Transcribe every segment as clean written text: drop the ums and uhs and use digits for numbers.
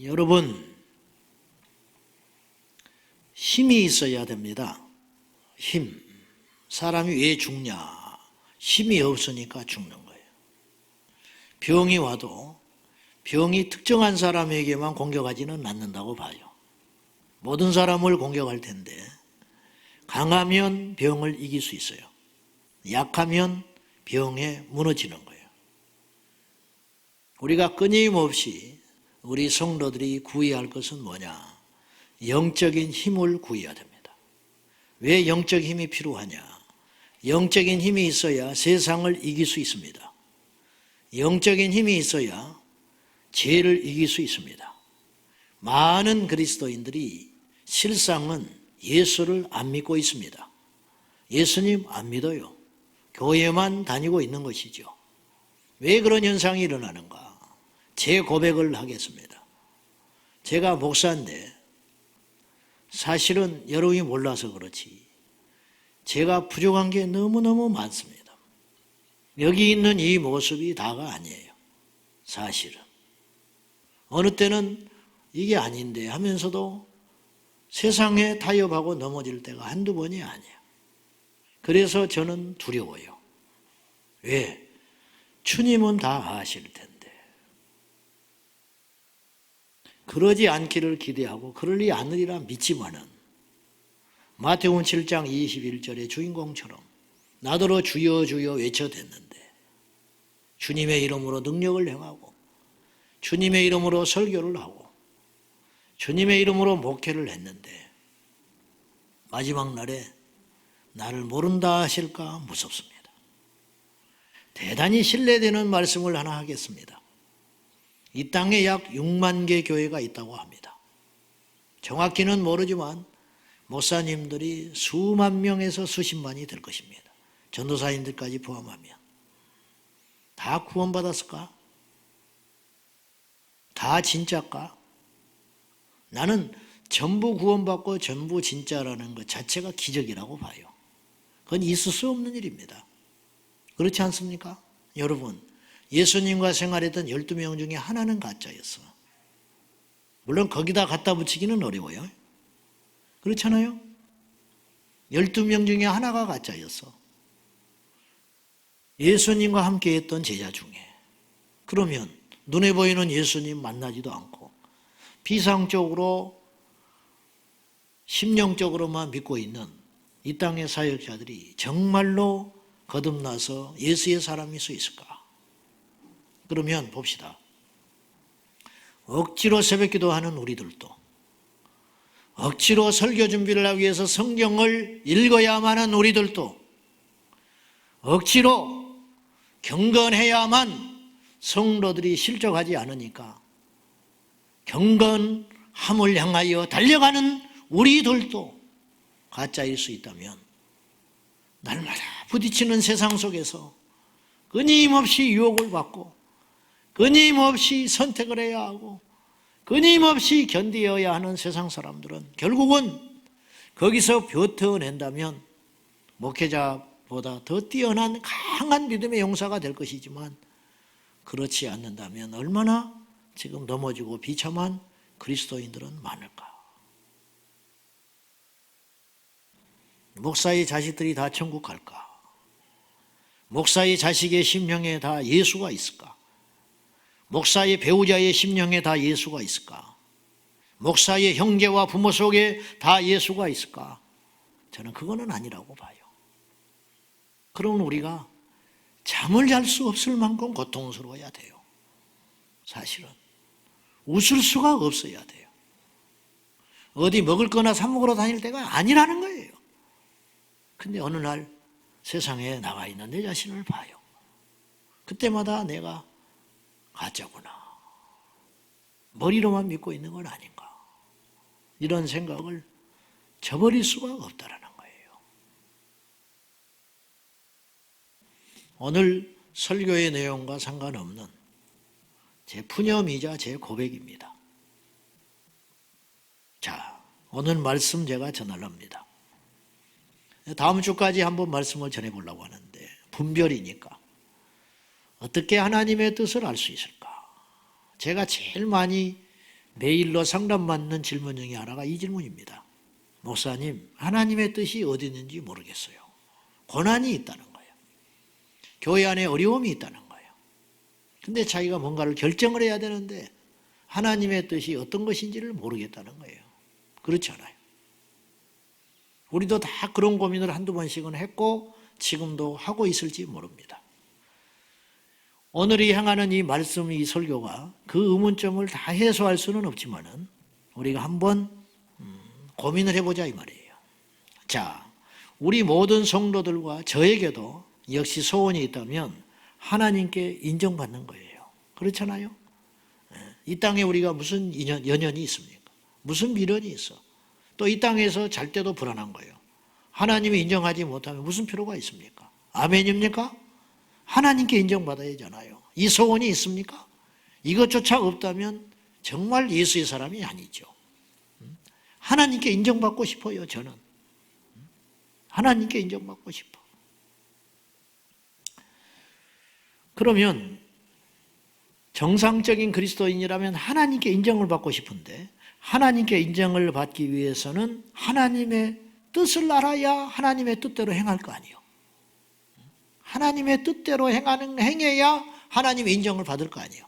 여러분, 힘이 있어야 됩니다. 힘. 사람이 왜 죽냐? 힘이 없으니까 죽는 거예요. 병이 와도 병이 특정한 사람에게만 공격하지는 않는다고 봐요. 모든 사람을 공격할 텐데 강하면 병을 이길 수 있어요. 약하면 병에 무너지는 거예요. 우리가 끊임없이 우리 성도들이 구해야 할 것은 뭐냐? 영적인 힘을 구해야 됩니다. 왜 영적 힘이 필요하냐? 영적인 힘이 있어야 세상을 이길 수 있습니다. 영적인 힘이 있어야 죄를 이길 수 있습니다. 많은 그리스도인들이 실상은 예수를 안 믿고 있습니다. 예수님 안 믿어요. 교회만 다니고 있는 것이죠. 왜 그런 현상이 일어나는가? 제 고백을 하겠습니다. 제가 목사인데 사실은 여러분이 몰라서 그렇지 제가 부족한 게 너무너무 많습니다. 여기 있는 이 모습이 다가 아니에요. 사실은. 어느 때는 이게 아닌데 하면서도 세상에 타협하고 넘어질 때가 한두 번이 아니에요. 그래서 저는 두려워요. 왜? 주님은 다 아실 텐데. 그러지 않기를 기대하고 그러지 않으리라 믿지만은 마태복음 7장 21절의 주인공처럼 나더러 주여 주여 외쳐댔는데 주님의 이름으로 능력을 행하고 주님의 이름으로 설교를 하고 주님의 이름으로 목회를 했는데 마지막 날에 나를 모른다 하실까 무섭습니다. 대단히 신뢰되는 말씀을 하나 하겠습니다. 이 땅에 약 6만 개 교회가 있다고 합니다. 정확히는 모르지만 목사님들이 수만 명에서 수십만이 될 것입니다. 전도사님들까지 포함하면. 다 구원받았을까? 다 진짜일까? 나는 전부 구원받고 전부 진짜라는 것 자체가 기적이라고 봐요. 그건 있을 수 없는 일입니다. 그렇지 않습니까? 여러분, 예수님과 생활했던 12명 중에 하나는 가짜였어. 물론 거기다 갖다 붙이기는 어려워요. 그렇잖아요? 12명 중에 하나가 가짜였어. 예수님과 함께 했던 제자 중에. 그러면 눈에 보이는 예수님 만나지도 않고 비상적으로 심령적으로만 믿고 있는 이 땅의 사역자들이 정말로 거듭나서 예수의 사람일 수 있을까? 그러면 봅시다. 억지로 새벽기도 하는 우리들도 억지로 설교 준비를 하기 위해서 성경을 읽어야만 하는 우리들도 억지로 경건해야만 성도들이 실족하지 않으니까 경건함을 향하여 달려가는 우리들도 가짜일 수 있다면 날마다 부딪히는 세상 속에서 끊임없이 유혹을 받고 끊임없이 선택을 해야 하고 끊임없이 견디어야 하는 세상 사람들은 결국은 거기서 버텨낸다면 목회자보다 더 뛰어난 강한 믿음의 용사가 될 것이지만 그렇지 않는다면 얼마나 지금 넘어지고 비참한 그리스도인들은 많을까? 목사의 자식들이 다 천국 갈까? 목사의 자식의 심령에 다 예수가 있을까? 목사의 배우자의 심령에 다 예수가 있을까? 목사의 형제와 부모 속에 다 예수가 있을까? 저는 그거는 아니라고 봐요. 그럼 우리가 잠을 잘 수 없을 만큼 고통스러워야 돼요. 사실은 웃을 수가 없어야 돼요. 어디 먹을 거나 사 먹으러 다닐 때가 아니라는 거예요. 근데 어느 날 세상에 나와 있는 내 자신을 봐요. 그때마다 내가 가짜구나. 머리로만 믿고 있는 건 아닌가. 이런 생각을 저버릴 수가 없다라는 거예요. 오늘 설교의 내용과 상관없는 제 푸념이자 제 고백입니다. 자, 오늘 말씀 제가 전하렵니다. 다음 주까지 한번 말씀을 전해보려고 하는데 분별이니까 어떻게 하나님의 뜻을 알 수 있을까? 제가 제일 많이 매일로 상담받는 질문 중에 하나가 이 질문입니다. 목사님, 하나님의 뜻이 어디 있는지 모르겠어요. 고난이 있다는 거예요. 교회 안에 어려움이 있다는 거예요. 근데 자기가 뭔가를 결정을 해야 되는데 하나님의 뜻이 어떤 것인지를 모르겠다는 거예요. 그렇지 않아요? 우리도 다 그런 고민을 한두 번씩은 했고 지금도 하고 있을지 모릅니다. 오늘이 향하는 이 말씀, 이 설교가 그 의문점을 다 해소할 수는 없지만은 우리가 한번 고민을 해보자 이 말이에요. 자, 우리 모든 성도들과 저에게도 역시 소원이 있다면 하나님께 인정받는 거예요. 그렇잖아요? 이 땅에 우리가 무슨 연연이 있습니까? 무슨 미련이 있어? 또 이 땅에서 잘 때도 불안한 거예요. 하나님이 인정하지 못하면 무슨 필요가 있습니까? 아멘입니까? 하나님께 인정받아야 하잖아요. 이 소원이 있습니까? 이것조차 없다면 정말 예수의 사람이 아니죠. 하나님께 인정받고 싶어요, 저는. 하나님께 인정받고 싶어. 그러면 정상적인 그리스도인이라면 하나님께 인정을 받고 싶은데 하나님께 인정을 받기 위해서는 하나님의 뜻을 알아야 하나님의 뜻대로 행할 거 아니에요. 하나님의 뜻대로 행해야 하나님의 인정을 받을 거 아니에요.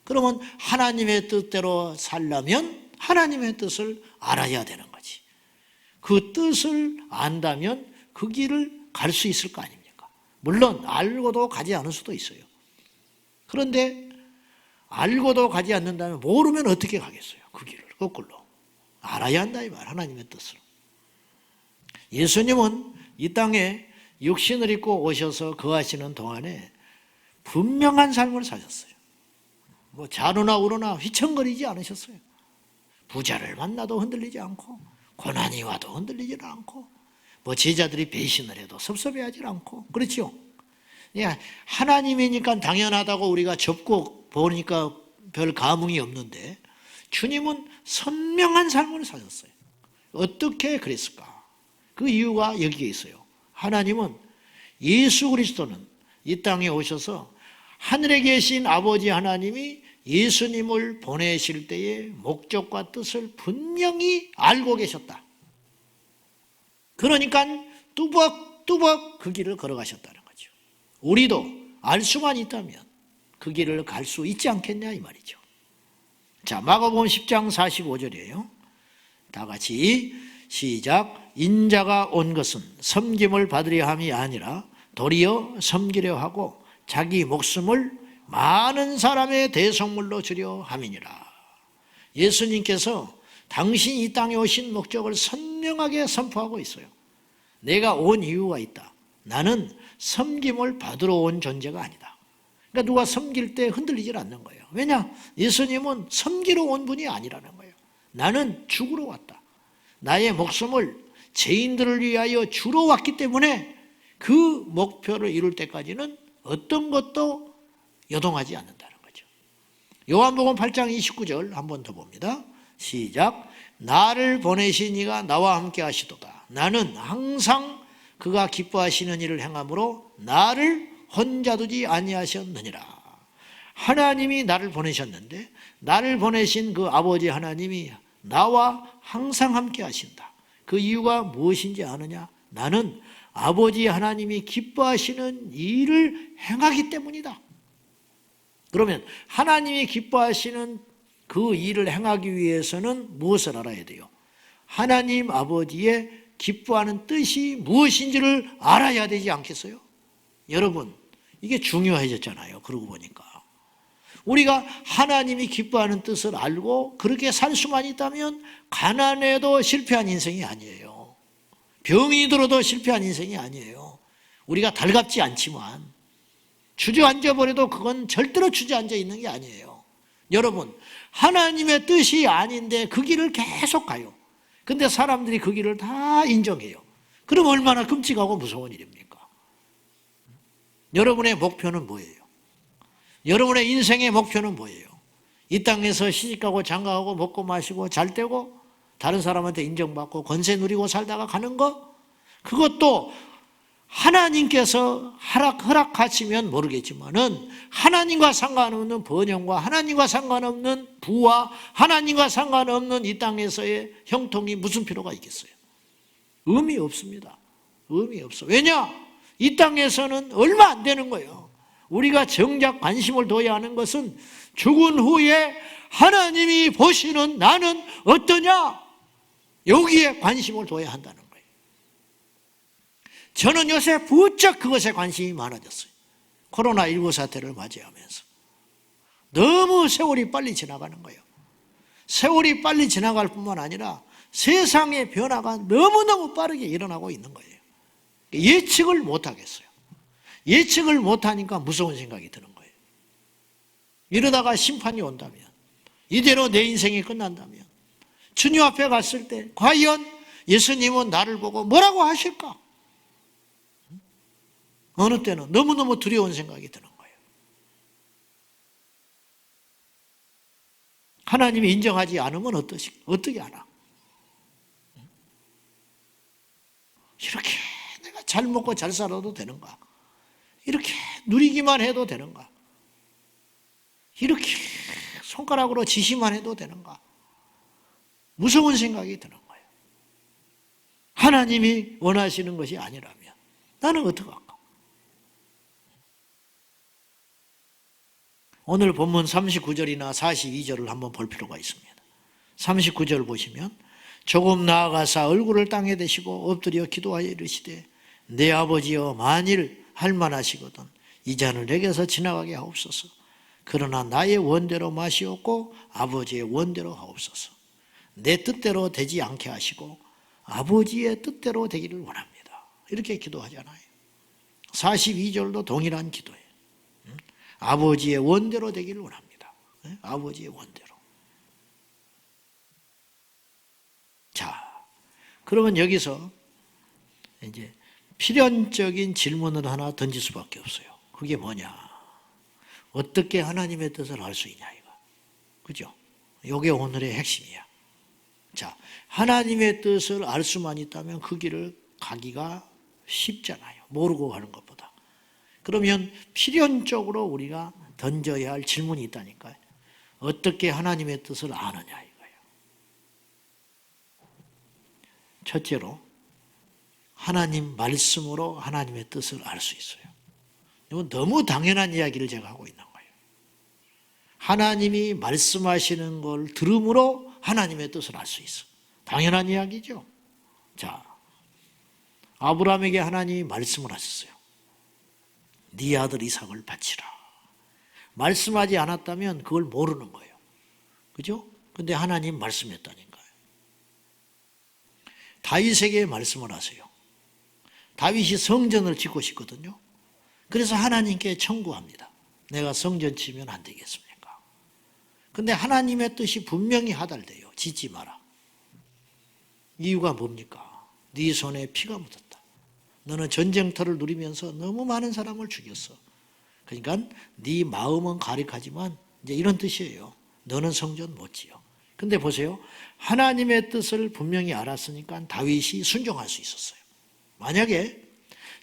그러면 하나님의 뜻대로 살려면 하나님의 뜻을 알아야 되는 거지. 그 뜻을 안다면 그 길을 갈 수 있을 거 아닙니까? 물론 알고도 가지 않을 수도 있어요. 그런데 알고도 가지 않는다면 모르면 어떻게 가겠어요? 그 길을 거꾸로 알아야 한다 이 말, 하나님의 뜻을. 예수님은 이 땅에 육신을 입고 오셔서 거하시는 동안에 분명한 삶을 사셨어요. 뭐 좌로나 우로나 휘청거리지 않으셨어요. 부자를 만나도 흔들리지 않고 고난이 와도 흔들리지 않고 뭐 제자들이 배신을 해도 섭섭해하지 않고 그렇죠. 하나님이니까 당연하다고 우리가 접고 보니까 별 감흥이 없는데 주님은 선명한 삶을 사셨어요. 어떻게 그랬을까? 그 이유가 여기에 있어요. 하나님은 예수 그리스도는 이 땅에 오셔서 하늘에 계신 아버지 하나님이 예수님을 보내실 때의 목적과 뜻을 분명히 알고 계셨다. 그러니까 뚜벅뚜벅 그 길을 걸어가셨다는 거죠. 우리도 알 수만 있다면 그 길을 갈 수 있지 않겠냐 이 말이죠. 자, 마가복음 10장 45절이에요. 다 같이 시작. 인자가 온 것은 섬김을 받으려 함이 아니라 도리어 섬기려 하고 자기 목숨을 많은 사람의 대속물로 주려 함이니라. 예수님께서 당신이 이 땅에 오신 목적을 선명하게 선포하고 있어요. 내가 온 이유가 있다. 나는 섬김을 받으러 온 존재가 아니다. 그러니까 누가 섬길 때 흔들리질 않는 거예요. 왜냐? 예수님은 섬기러 온 분이 아니라는 거예요. 나는 죽으러 왔다. 나의 목숨을 죄인들을 위하여 주러 왔기 때문에 그 목표를 이룰 때까지는 어떤 것도 요동하지 않는다는 거죠. 요한복음 8장 29절 한 번 더 봅니다. 시작. 나를 보내신 이가 나와 함께 하시도다. 나는 항상 그가 기뻐하시는 일을 행함으로 나를 혼자 두지 아니하셨느니라. 하나님이 나를 보내셨는데 나를 보내신 그 아버지 하나님이 나와 항상 함께 하신다. 그 이유가 무엇인지 아느냐? 나는 아버지 하나님이 기뻐하시는 일을 행하기 때문이다. 그러면 하나님이 기뻐하시는 그 일을 행하기 위해서는 무엇을 알아야 돼요? 하나님 아버지의 기뻐하는 뜻이 무엇인지를 알아야 되지 않겠어요? 여러분, 이게 중요해졌잖아요. 그러고 보니까. 우리가 하나님이 기뻐하는 뜻을 알고 그렇게 살 수만 있다면 가난해도 실패한 인생이 아니에요. 병이 들어도 실패한 인생이 아니에요. 우리가 달갑지 않지만 주저앉아 버려도 그건 절대로 주저앉아 있는 게 아니에요. 여러분, 하나님의 뜻이 아닌데 그 길을 계속 가요. 근데 사람들이 그 길을 다 인정해요. 그럼 얼마나 끔찍하고 무서운 일입니까? 여러분의 목표는 뭐예요? 여러분의 인생의 목표는 뭐예요? 이 땅에서 시집가고 장가가고 먹고 마시고 잘 되고 다른 사람한테 인정받고 권세 누리고 살다가 가는 거? 그것도 하나님께서 허락하시면 모르겠지만은 하나님과 상관없는 번영과 하나님과 상관없는 부와 하나님과 상관없는 이 땅에서의 형통이 무슨 필요가 있겠어요? 의미 없습니다. 의미 없어. 왜냐? 이 땅에서는 얼마 안 되는 거예요. 우리가 정작 관심을 둬야 하는 것은 죽은 후에 하나님이 보시는 나는 어떠냐? 여기에 관심을 둬야 한다는 거예요. 저는 요새 부쩍 그것에 관심이 많아졌어요. 코로나19 사태를 맞이하면서. 너무 세월이 빨리 지나가는 거예요. 세월이 빨리 지나갈 뿐만 아니라 세상의 변화가 너무너무 빠르게 일어나고 있는 거예요. 예측을 못하겠어요. 예측을 못하니까 무서운 생각이 드는 거예요. 이러다가 심판이 온다면, 이대로 내 인생이 끝난다면, 주님 앞에 갔을 때 과연 예수님은 나를 보고 뭐라고 하실까? 어느 때는 너무너무 두려운 생각이 드는 거예요. 하나님이 인정하지 않으면 어떻게 하나? 이렇게 내가 잘 먹고 잘 살아도 되는가? 이렇게 누리기만 해도 되는가? 이렇게 손가락으로 지시만 해도 되는가? 무서운 생각이 드는 거예요. 하나님이 원하시는 것이 아니라면 나는 어떡할까? 오늘 본문 39절이나 42절을 한번 볼 필요가 있습니다. 39절 보시면 조금 나아가사 얼굴을 땅에 대시고 엎드려 기도하여 이르시되 내 아버지여 만일 할만하시거든 이 잔을 내게서 지나가게 하옵소서. 그러나 나의 원대로 마시옵고 아버지의 원대로 하옵소서. 내 뜻대로 되지 않게 하시고 아버지의 뜻대로 되기를 원합니다. 이렇게 기도하잖아요. 42절도 동일한 기도예요. 아버지의 원대로 되기를 원합니다. 아버지의 원대로. 자, 그러면 여기서 이제 필연적인 질문을 하나 던질 수밖에 없어요. 그게 뭐냐? 어떻게 하나님의 뜻을 알 수 있냐 이거. 그죠? 이게 오늘의 핵심이야. 자, 하나님의 뜻을 알 수만 있다면 그 길을 가기가 쉽잖아요. 모르고 가는 것보다. 그러면 필연적으로 우리가 던져야 할 질문이 있다니까요. 어떻게 하나님의 뜻을 아느냐 이거예요. 첫째로 하나님 말씀으로 하나님의 뜻을 알 수 있어요. 이건 너무 당연한 이야기를 제가 하고 있는 거예요. 하나님이 말씀하시는 걸 들음으로 하나님의 뜻을 알 수 있어. 당연한 이야기죠. 자, 아브라함에게 하나님이 말씀을 하셨어요. 네 아들 이삭을 바치라. 말씀하지 않았다면 그걸 모르는 거예요. 그죠? 근데 하나님 말씀했다니까요. 다윗에게 말씀을 하세요. 다윗이 성전을 짓고 싶거든요. 그래서 하나님께 청구합니다. 내가 성전 지으면 안 되겠습니까? 근데 하나님의 뜻이 분명히 하달돼요. 짓지 마라. 이유가 뭡니까? 네 손에 피가 묻었다. 너는 전쟁터를 누리면서 너무 많은 사람을 죽였어. 그러니까 네 마음은 가득하지만 이제 이런 뜻이에요. 너는 성전 못 지어. 근데 보세요. 하나님의 뜻을 분명히 알았으니까 다윗이 순종할 수 있었어요. 만약에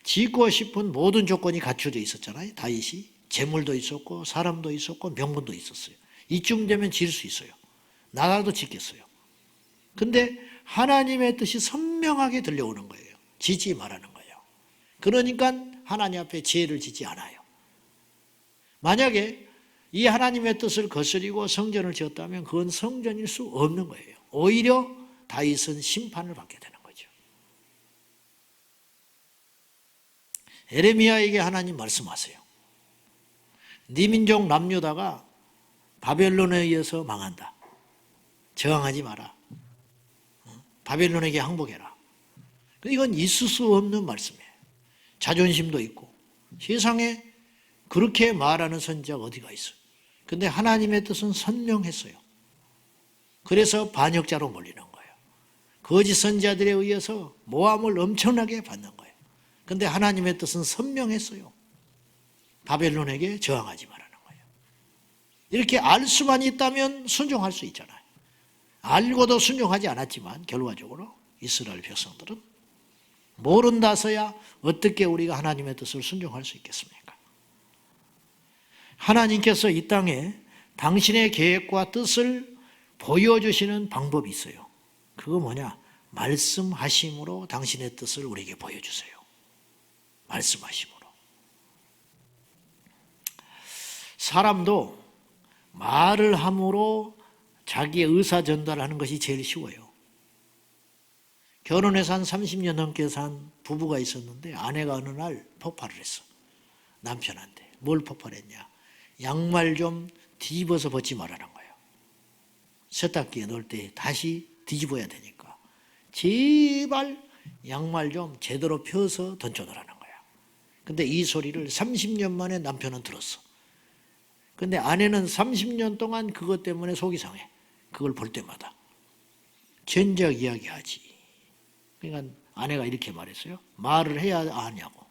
짓고 싶은 모든 조건이 갖춰져 있었잖아요. 다윗이 재물도 있었고 사람도 있었고 명분도 있었어요. 이쯤 되면 지을 수 있어요. 나라도 짓겠어요. 근데 하나님의 뜻이 선명하게 들려오는 거예요. 짓지 말라는 거예요. 그러니까 하나님 앞에 죄를 짓지 않아요. 만약에 이 하나님의 뜻을 거스리고 성전을 지었다면 그건 성전일 수 없는 거예요. 오히려 다윗은 심판을 받게 되는 거죠. 에레미야에게 하나님 말씀하세요. 네 민족 남유다가 바벨론에 의해서 망한다. 저항하지 마라. 바벨론에게 항복해라. 이건 있을 수 없는 말씀이에요. 자존심도 있고 세상에 그렇게 말하는 선지자가 어디가 있어요. 근데 하나님의 뜻은 선명했어요. 그래서 반역자로 몰리는 거예요. 거짓 선지자들에 의해서 모함을 엄청나게 받는 거예요. 근데 하나님의 뜻은 선명했어요. 바벨론에게 저항하지 말라는 거예요. 이렇게 알 수만 있다면 순종할 수 있잖아요. 알고도 순종하지 않았지만 결과적으로 이스라엘 백성들은 모른다서야 어떻게 우리가 하나님의 뜻을 순종할 수 있겠습니까? 하나님께서 이 땅에 당신의 계획과 뜻을 보여주시는 방법이 있어요. 그거 뭐냐? 말씀하심으로 당신의 뜻을 우리에게 보여주세요. 말씀하심으로. 사람도 말을 함으로 자기의 의사 전달하는 것이 제일 쉬워요. 결혼해서 한 30년 넘게 산 부부가 있었는데 아내가 어느 날 폭발을 했어. 남편한테. 뭘 폭발했냐? 양말 좀 뒤집어서 벗지 말라는 거예요. 세탁기에 넣을 때 다시 뒤집어야 되니까. 제발 양말 좀 제대로 펴서 던져놓으라는 거야. 근데 이 소리를 30년 만에 남편은 들었어. 근데 아내는 30년 동안 그것 때문에 속이 상해. 그걸 볼 때마다. 전적 이야기하지. 그러니까 아내가 이렇게 말했어요. 말을 해야 아냐고.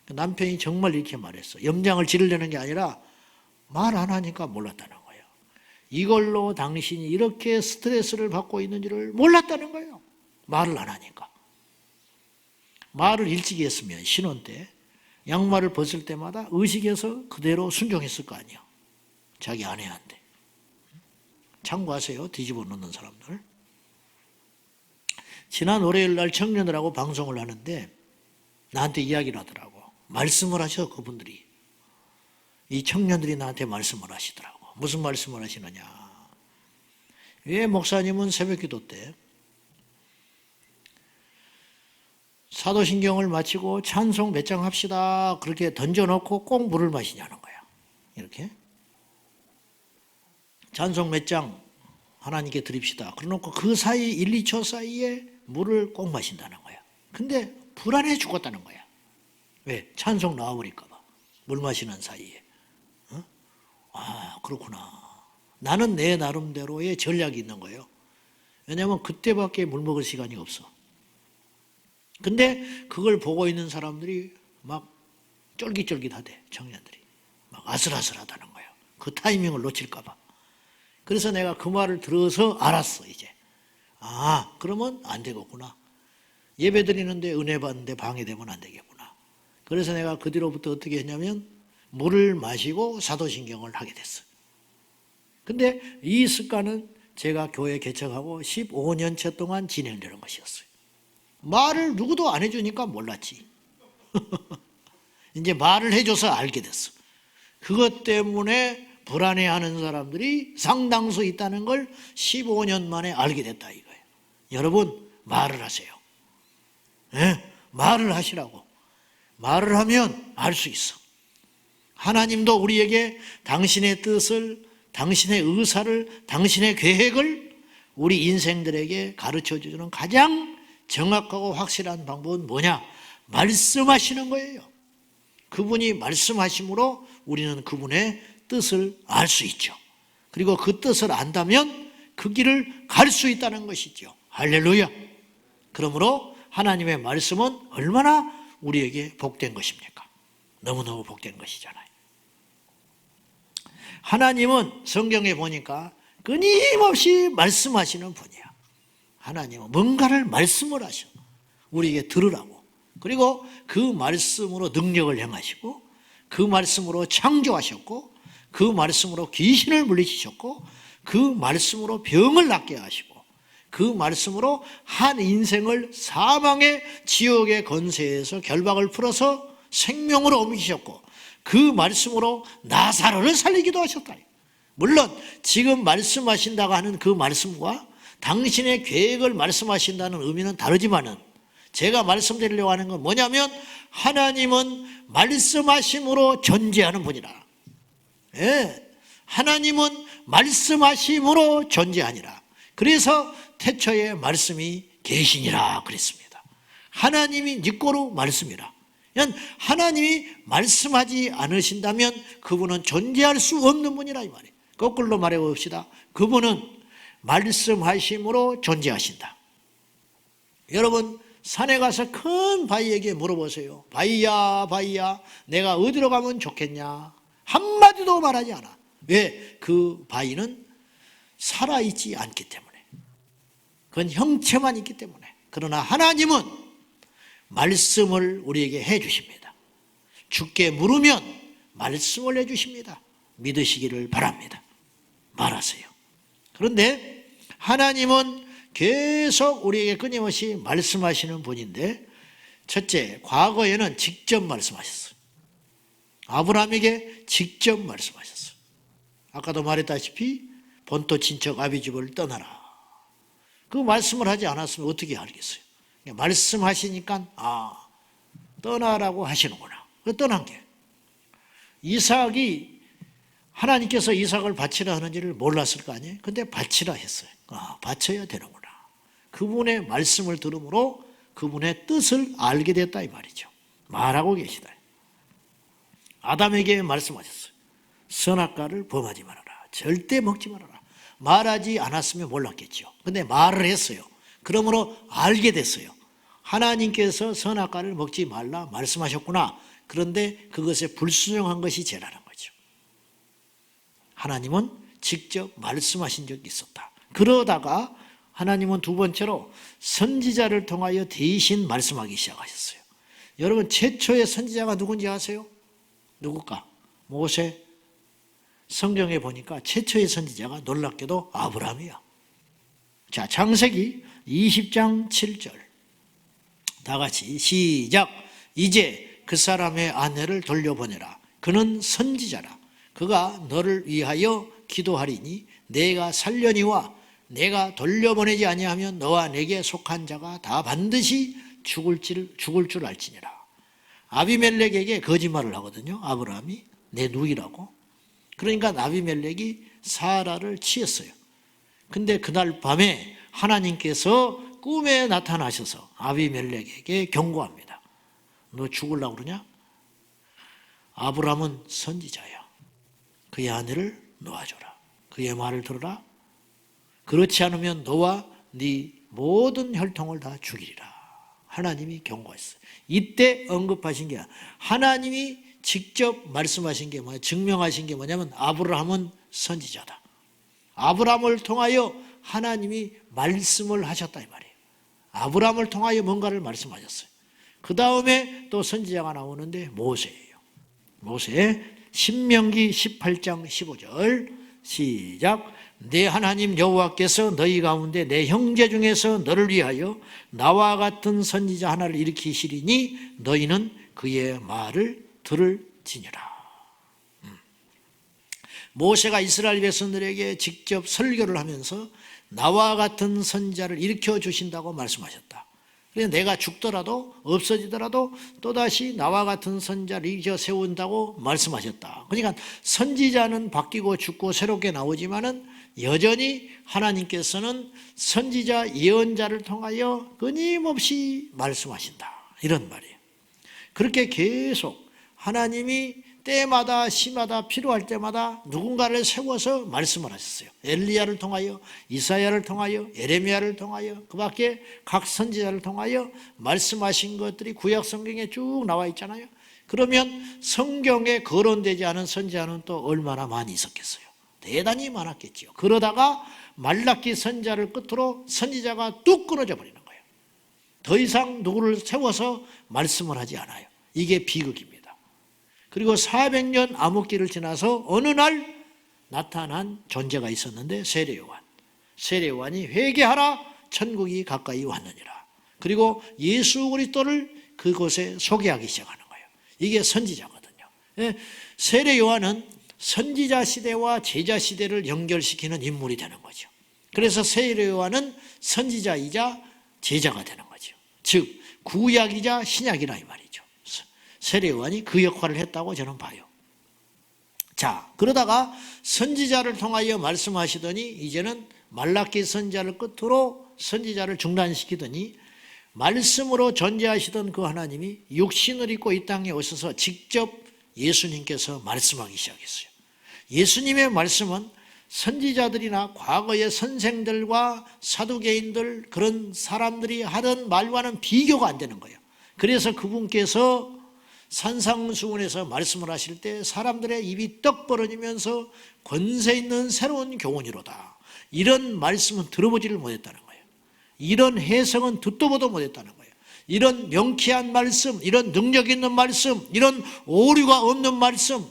남편이 정말 이렇게 말했어. 염장을 지르려는 게 아니라 말 안 하니까 몰랐다는 거예요. 이걸로 당신이 이렇게 스트레스를 받고 있는지를 몰랐다는 거예요. 말을 안 하니까. 말을 일찍 했으면 신혼 때 양말을 벗을 때마다 의식해서 그대로 순종했을 거 아니야. 자기 아내한테. 참고하세요. 뒤집어 놓는 사람들. 지난 월요일 날 청년들하고 방송을 하는데 나한테 이야기를 하더라고. 말씀을 하셔 그분들이. 이 청년들이 나한테 말씀을 하시더라고. 무슨 말씀을 하시느냐. 왜 목사님은 새벽기도 때 사도신경을 마치고 찬송 몇 장 합시다 그렇게 던져놓고 꼭 물을 마시냐는 거야. 이렇게 찬송 몇 장 하나님께 드립시다. 그러놓고 그 사이 1, 2초 사이에 물을 꼭 마신다는 거야. 근데 불안해 죽었다는 거야. 왜? 찬송 나와버릴까 봐. 물 마시는 사이에. 어? 아 그렇구나. 나는 내 나름대로의 전략이 있는 거예요. 왜냐하면 그때밖에 물 먹을 시간이 없어. 근데 그걸 보고 있는 사람들이 막 쫄깃쫄깃하대. 청년들이. 막 아슬아슬하다는 거예요. 그 타이밍을 놓칠까 봐. 그래서 내가 그 말을 들어서 알았어 이제. 아 그러면 안 되겠구나. 예배 드리는데 은혜 받는데 방해되면 안 되겠구나. 그래서 내가 그 뒤로부터 어떻게 했냐면 물을 마시고 사도신경을 하게 됐어요. 근데 이 습관은 제가 교회 개척하고 15년째 동안 진행되는 것이었어요. 말을 누구도 안 해주니까 몰랐지. 이제 말을 해줘서 알게 됐어. 그것 때문에 불안해하는 사람들이 상당수 있다는 걸 15년 만에 알게 됐다 이거예요. 여러분 말을 하세요. 네? 말을 하시라고. 말을 하면 알 수 있어. 하나님도 우리에게 당신의 뜻을, 당신의 의사를, 당신의 계획을 우리 인생들에게 가르쳐주는 가장 정확하고 확실한 방법은 뭐냐? 말씀하시는 거예요. 그분이 말씀하심으로 우리는 그분의 뜻을 알 수 있죠. 그리고 그 뜻을 안다면 그 길을 갈 수 있다는 것이죠. 할렐루야. 그러므로 하나님의 말씀은 얼마나 우리에게 복된 것입니까? 너무너무 복된 것이잖아요. 하나님은 성경에 보니까 끊임없이 말씀하시는 분이야. 하나님은 뭔가를 말씀을 하셔. 우리에게 들으라고. 그리고 그 말씀으로 능력을 행하시고 그 말씀으로 창조하셨고 그 말씀으로 귀신을 물리치셨고 그 말씀으로 병을 낫게 하시고 그 말씀으로 한 인생을 사망의 지옥의 권세에서 결박을 풀어서 생명으로 옮기셨고 그 말씀으로 나사로를 살리기도 하셨다. 물론 지금 말씀하신다고 하는 그 말씀과 당신의 계획을 말씀하신다는 의미는 다르지만은 제가 말씀드리려고 하는 건 뭐냐면 하나님은 말씀하심으로 존재하는 분이라. 예, 하나님은 말씀하심으로 존재하니라. 그래서 태초에 말씀이 계시니라 그랬습니다. 하나님이 니꼬로 말씀이라. 하나님이 말씀하지 않으신다면 그분은 존재할 수 없는 분이라 이 말이에요. 거꾸로 말해 봅시다. 그분은 말씀하심으로 존재하신다. 여러분 산에 가서 큰 바위에게 물어보세요. 바위야 바위야 내가 어디로 가면 좋겠냐? 한마디도 말하지 않아. 왜? 그 바위는 살아있지 않기 때문에. 그건 형체만 있기 때문에. 그러나 하나님은 말씀을 우리에게 해 주십니다. 주께 물으면 말씀을 해 주십니다. 믿으시기를 바랍니다. 말하세요. 그런데 하나님은 계속 우리에게 끊임없이 말씀하시는 분인데, 첫째, 과거에는 직접 말씀하셨어요. 아브라함에게 직접 말씀하셨어요. 아까도 말했다시피 본토 친척 아비 집을 떠나라. 그 말씀을 하지 않았으면 어떻게 알겠어요? 말씀하시니까 떠나라고 하시는구나. 그 떠난 게. 이삭이 하나님께서 이삭을 바치라 하는지를 몰랐을 거 아니에요? 근데 바치라 했어요. 바쳐야 되는구나. 그분의 말씀을 들음으로 그분의 뜻을 알게 됐다 이 말이죠. 말하고 계시다. 아담에게 말씀하셨어요. 선악과를 범하지 말아라. 절대 먹지 말아라. 말하지 않았으면 몰랐겠죠. 근데 말을 했어요. 그러므로 알게 됐어요. 하나님께서 선악과를 먹지 말라 말씀하셨구나. 그런데 그것에 불순종한 것이 죄라는 거죠. 하나님은 직접 말씀하신 적이 있었다. 그러다가 하나님은 두 번째로 선지자를 통하여 대신 말씀하기 시작하셨어요. 여러분, 최초의 선지자가 누군지 아세요? 누굴까? 모세. 성경에 보니까 최초의 선지자가 놀랍게도 아브라함이야. 자, 창세기 20장 7절. 다 같이 시작. 이제 그 사람의 아내를 돌려보내라. 그는 선지자라. 그가 너를 위하여 기도하리니 내가 살려니와 내가 돌려보내지 아니하면 너와 내게 속한 자가 다 반드시 죽을 줄 알지니라. 아비멜렉에게 거짓말을 하거든요. 아브라함이 내 누이라고. 그러니까 아비멜렉이 사라를 치었어요. 근데 그날 밤에 하나님께서 꿈에 나타나셔서 아비멜렉에게 경고합니다. 너 죽으려고 그러냐? 아브라함은 선지자야. 그의 아내를 놓아줘라. 그의 말을 들어라. 그렇지 않으면 너와 네 모든 혈통을 다 죽이리라. 하나님이 경고했어요. 이때 언급하신 게 하나님이 직접 말씀하신 게 뭐냐, 증명하신 게 뭐냐면 아브라함은 선지자다. 아브라함을 통하여 하나님이 말씀을 하셨다 이 말이에요. 아브라함을 통하여 뭔가를 말씀하셨어요. 그 다음에 또 선지자가 나오는데 모세예요. 모세. 신명기 18장 15절 시작. 내 하나님 여호와께서 너희 가운데 내 형제 중에서 너를 위하여 나와 같은 선지자 하나를 일으키시리니 너희는 그의 말을 들을지니라. 모세가 이스라엘 백성들에게 직접 설교를 하면서 나와 같은 선지자를 일으켜 주신다고 말씀하셨다. 그래서 내가 죽더라도 없어지더라도 또다시 나와 같은 선지자를 일으켜 세운다고 말씀하셨다. 그러니까 선지자는 바뀌고 죽고 새롭게 나오지만은 여전히 하나님께서는 선지자 예언자를 통하여 끊임없이 말씀하신다. 이런 말이에요. 그렇게 계속 하나님이 때마다 시마다 필요할 때마다 누군가를 세워서 말씀을 하셨어요. 엘리야를 통하여, 이사야를 통하여, 에레미야를 통하여, 그 밖에 각 선지자를 통하여 말씀하신 것들이 구약 성경에 쭉 나와 있잖아요. 그러면 성경에 거론되지 않은 선지자는 또 얼마나 많이 있었겠어요. 대단히 많았겠죠. 그러다가 말라기 선지자를 끝으로 선지자가 뚝 끊어져 버리는 거예요. 더 이상 누구를 세워서 말씀을 하지 않아요. 이게 비극입니다. 그리고 400년 암흑기를 지나서 어느 날 나타난 존재가 있었는데 세례요한. 세례요한이 회개하라 천국이 가까이 왔느니라. 그리고 예수 그리스도를 그곳에 소개하기 시작하는 거예요. 이게 선지자거든요. 세례요한은 선지자 시대와 제자 시대를 연결시키는 인물이 되는 거죠. 그래서 세례요한은 선지자이자 제자가 되는 거죠. 즉 구약이자 신약이라 이 말이죠. 세례요한이 그 역할을 했다고 저는 봐요. 자, 그러다가 선지자를 통하여 말씀하시더니 이제는 말라기 선지자를 끝으로 선지자를 중단시키더니 말씀으로 존재하시던 그 하나님이 육신을 입고 이 땅에 오셔서 직접 예수님께서 말씀하기 시작했어요. 예수님의 말씀은 선지자들이나 과거의 선생들과 사두개인들 그런 사람들이 하던 말과는 비교가 안 되는 거예요. 그래서 그분께서 산상수훈에서 말씀을 하실 때 사람들의 입이 떡 벌어지면서 권세 있는 새로운 교훈이로다. 이런 말씀은 들어보지를 못했다는 거예요. 이런 해석은 듣도 보도 못했다는 거예요. 이런 명쾌한 말씀, 이런 능력 있는 말씀, 이런 오류가 없는 말씀,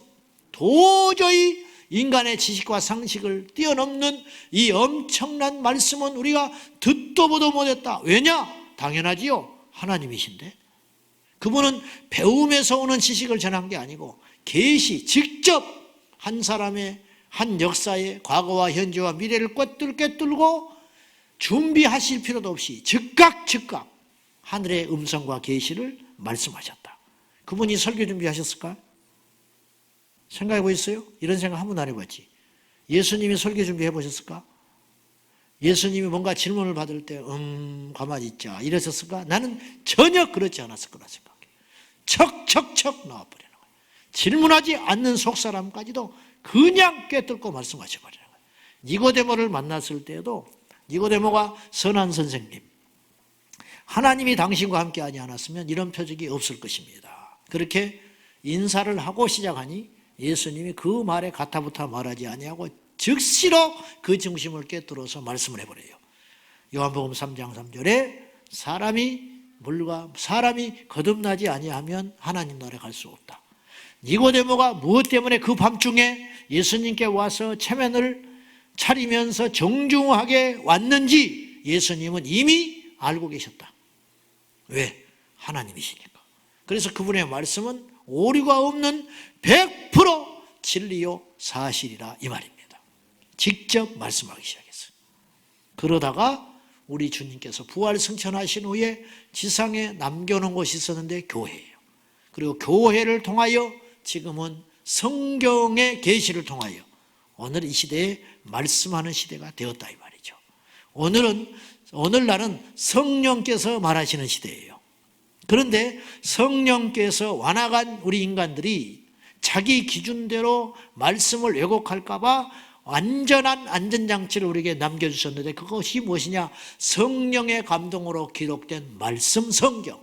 도저히 인간의 지식과 상식을 뛰어넘는 이 엄청난 말씀은 우리가 듣도 보도 못했다. 왜냐? 당연하지요. 하나님이신데. 그분은 배움에서 오는 지식을 전한 게 아니고 계시, 직접 한 사람의 한 역사의 과거와 현재와 미래를 꿰뚫고 준비하실 필요도 없이 즉각 하늘의 음성과 계시를 말씀하셨다. 그분이 설교 준비하셨을까? 생각해 보셨어요? 이런 생각 한 번도 안 해봤지. 예수님이 설교 준비해 보셨을까? 예수님이 뭔가 질문을 받을 때 가만히 있자 이러셨을까? 나는 전혀 그렇지 않았을 거라 생각해. 척 나와버리는 거예요. 질문하지 않는 속사람까지도 그냥 꿰뚫고 말씀하셔버리는 거예요. 니고데모를 만났을 때에도 니고데모가 선한 선생님, 하나님이 당신과 함께하지 않았으면 이런 표적이 없을 것입니다. 그렇게 인사를 하고 시작하니 예수님이 그 말에 가타부타 말하지 아니하고 즉시로 그 중심을 꿰뚫어서 말씀을 해버려요. 요한복음 3장 3절에 사람이 거듭나지 아니하면 하나님 나라에 갈 수 없다. 니고데모가 무엇 때문에 그 밤중에 예수님께 와서 체면을 차리면서 정중하게 왔는지 예수님은 이미 알고 계셨다. 왜? 하나님이시니까. 그래서 그분의 말씀은 오류가 없는 100% 진리요 사실이라 이 말입니다. 직접 말씀하기 시작했어요. 그러다가 우리 주님께서 부활 승천하신 후에 지상에 남겨놓은 곳이 있었는데 교회예요. 그리고 교회를 통하여 지금은 성경의 계시를 통하여 오늘 이 시대에 말씀하는 시대가 되었다 이 말이죠. 오늘날은 성령께서 말하시는 시대예요. 그런데 성령께서 완악한 우리 인간들이 자기 기준대로 말씀을 왜곡할까 봐 완전한 안전장치를 우리에게 남겨주셨는데 그것이 무엇이냐? 성령의 감동으로 기록된 말씀 성경.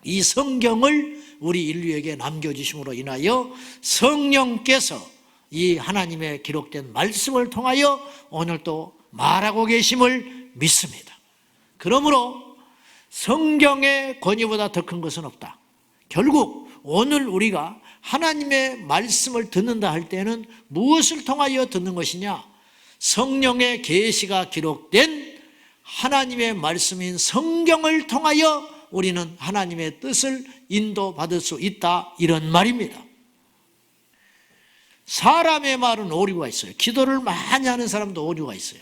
이 성경을 우리 인류에게 남겨주심으로 인하여 성령께서 이 하나님의 기록된 말씀을 통하여 오늘 또 말하고 계심을 믿습니다. 그러므로 성경의 권위보다 더 큰 것은 없다. 결국 오늘 우리가 하나님의 말씀을 듣는다 할 때는 무엇을 통하여 듣는 것이냐? 성령의 계시가 기록된 하나님의 말씀인 성경을 통하여 우리는 하나님의 뜻을 인도받을 수 있다 이런 말입니다. 사람의 말은 오류가 있어요. 기도를 많이 하는 사람도 오류가 있어요.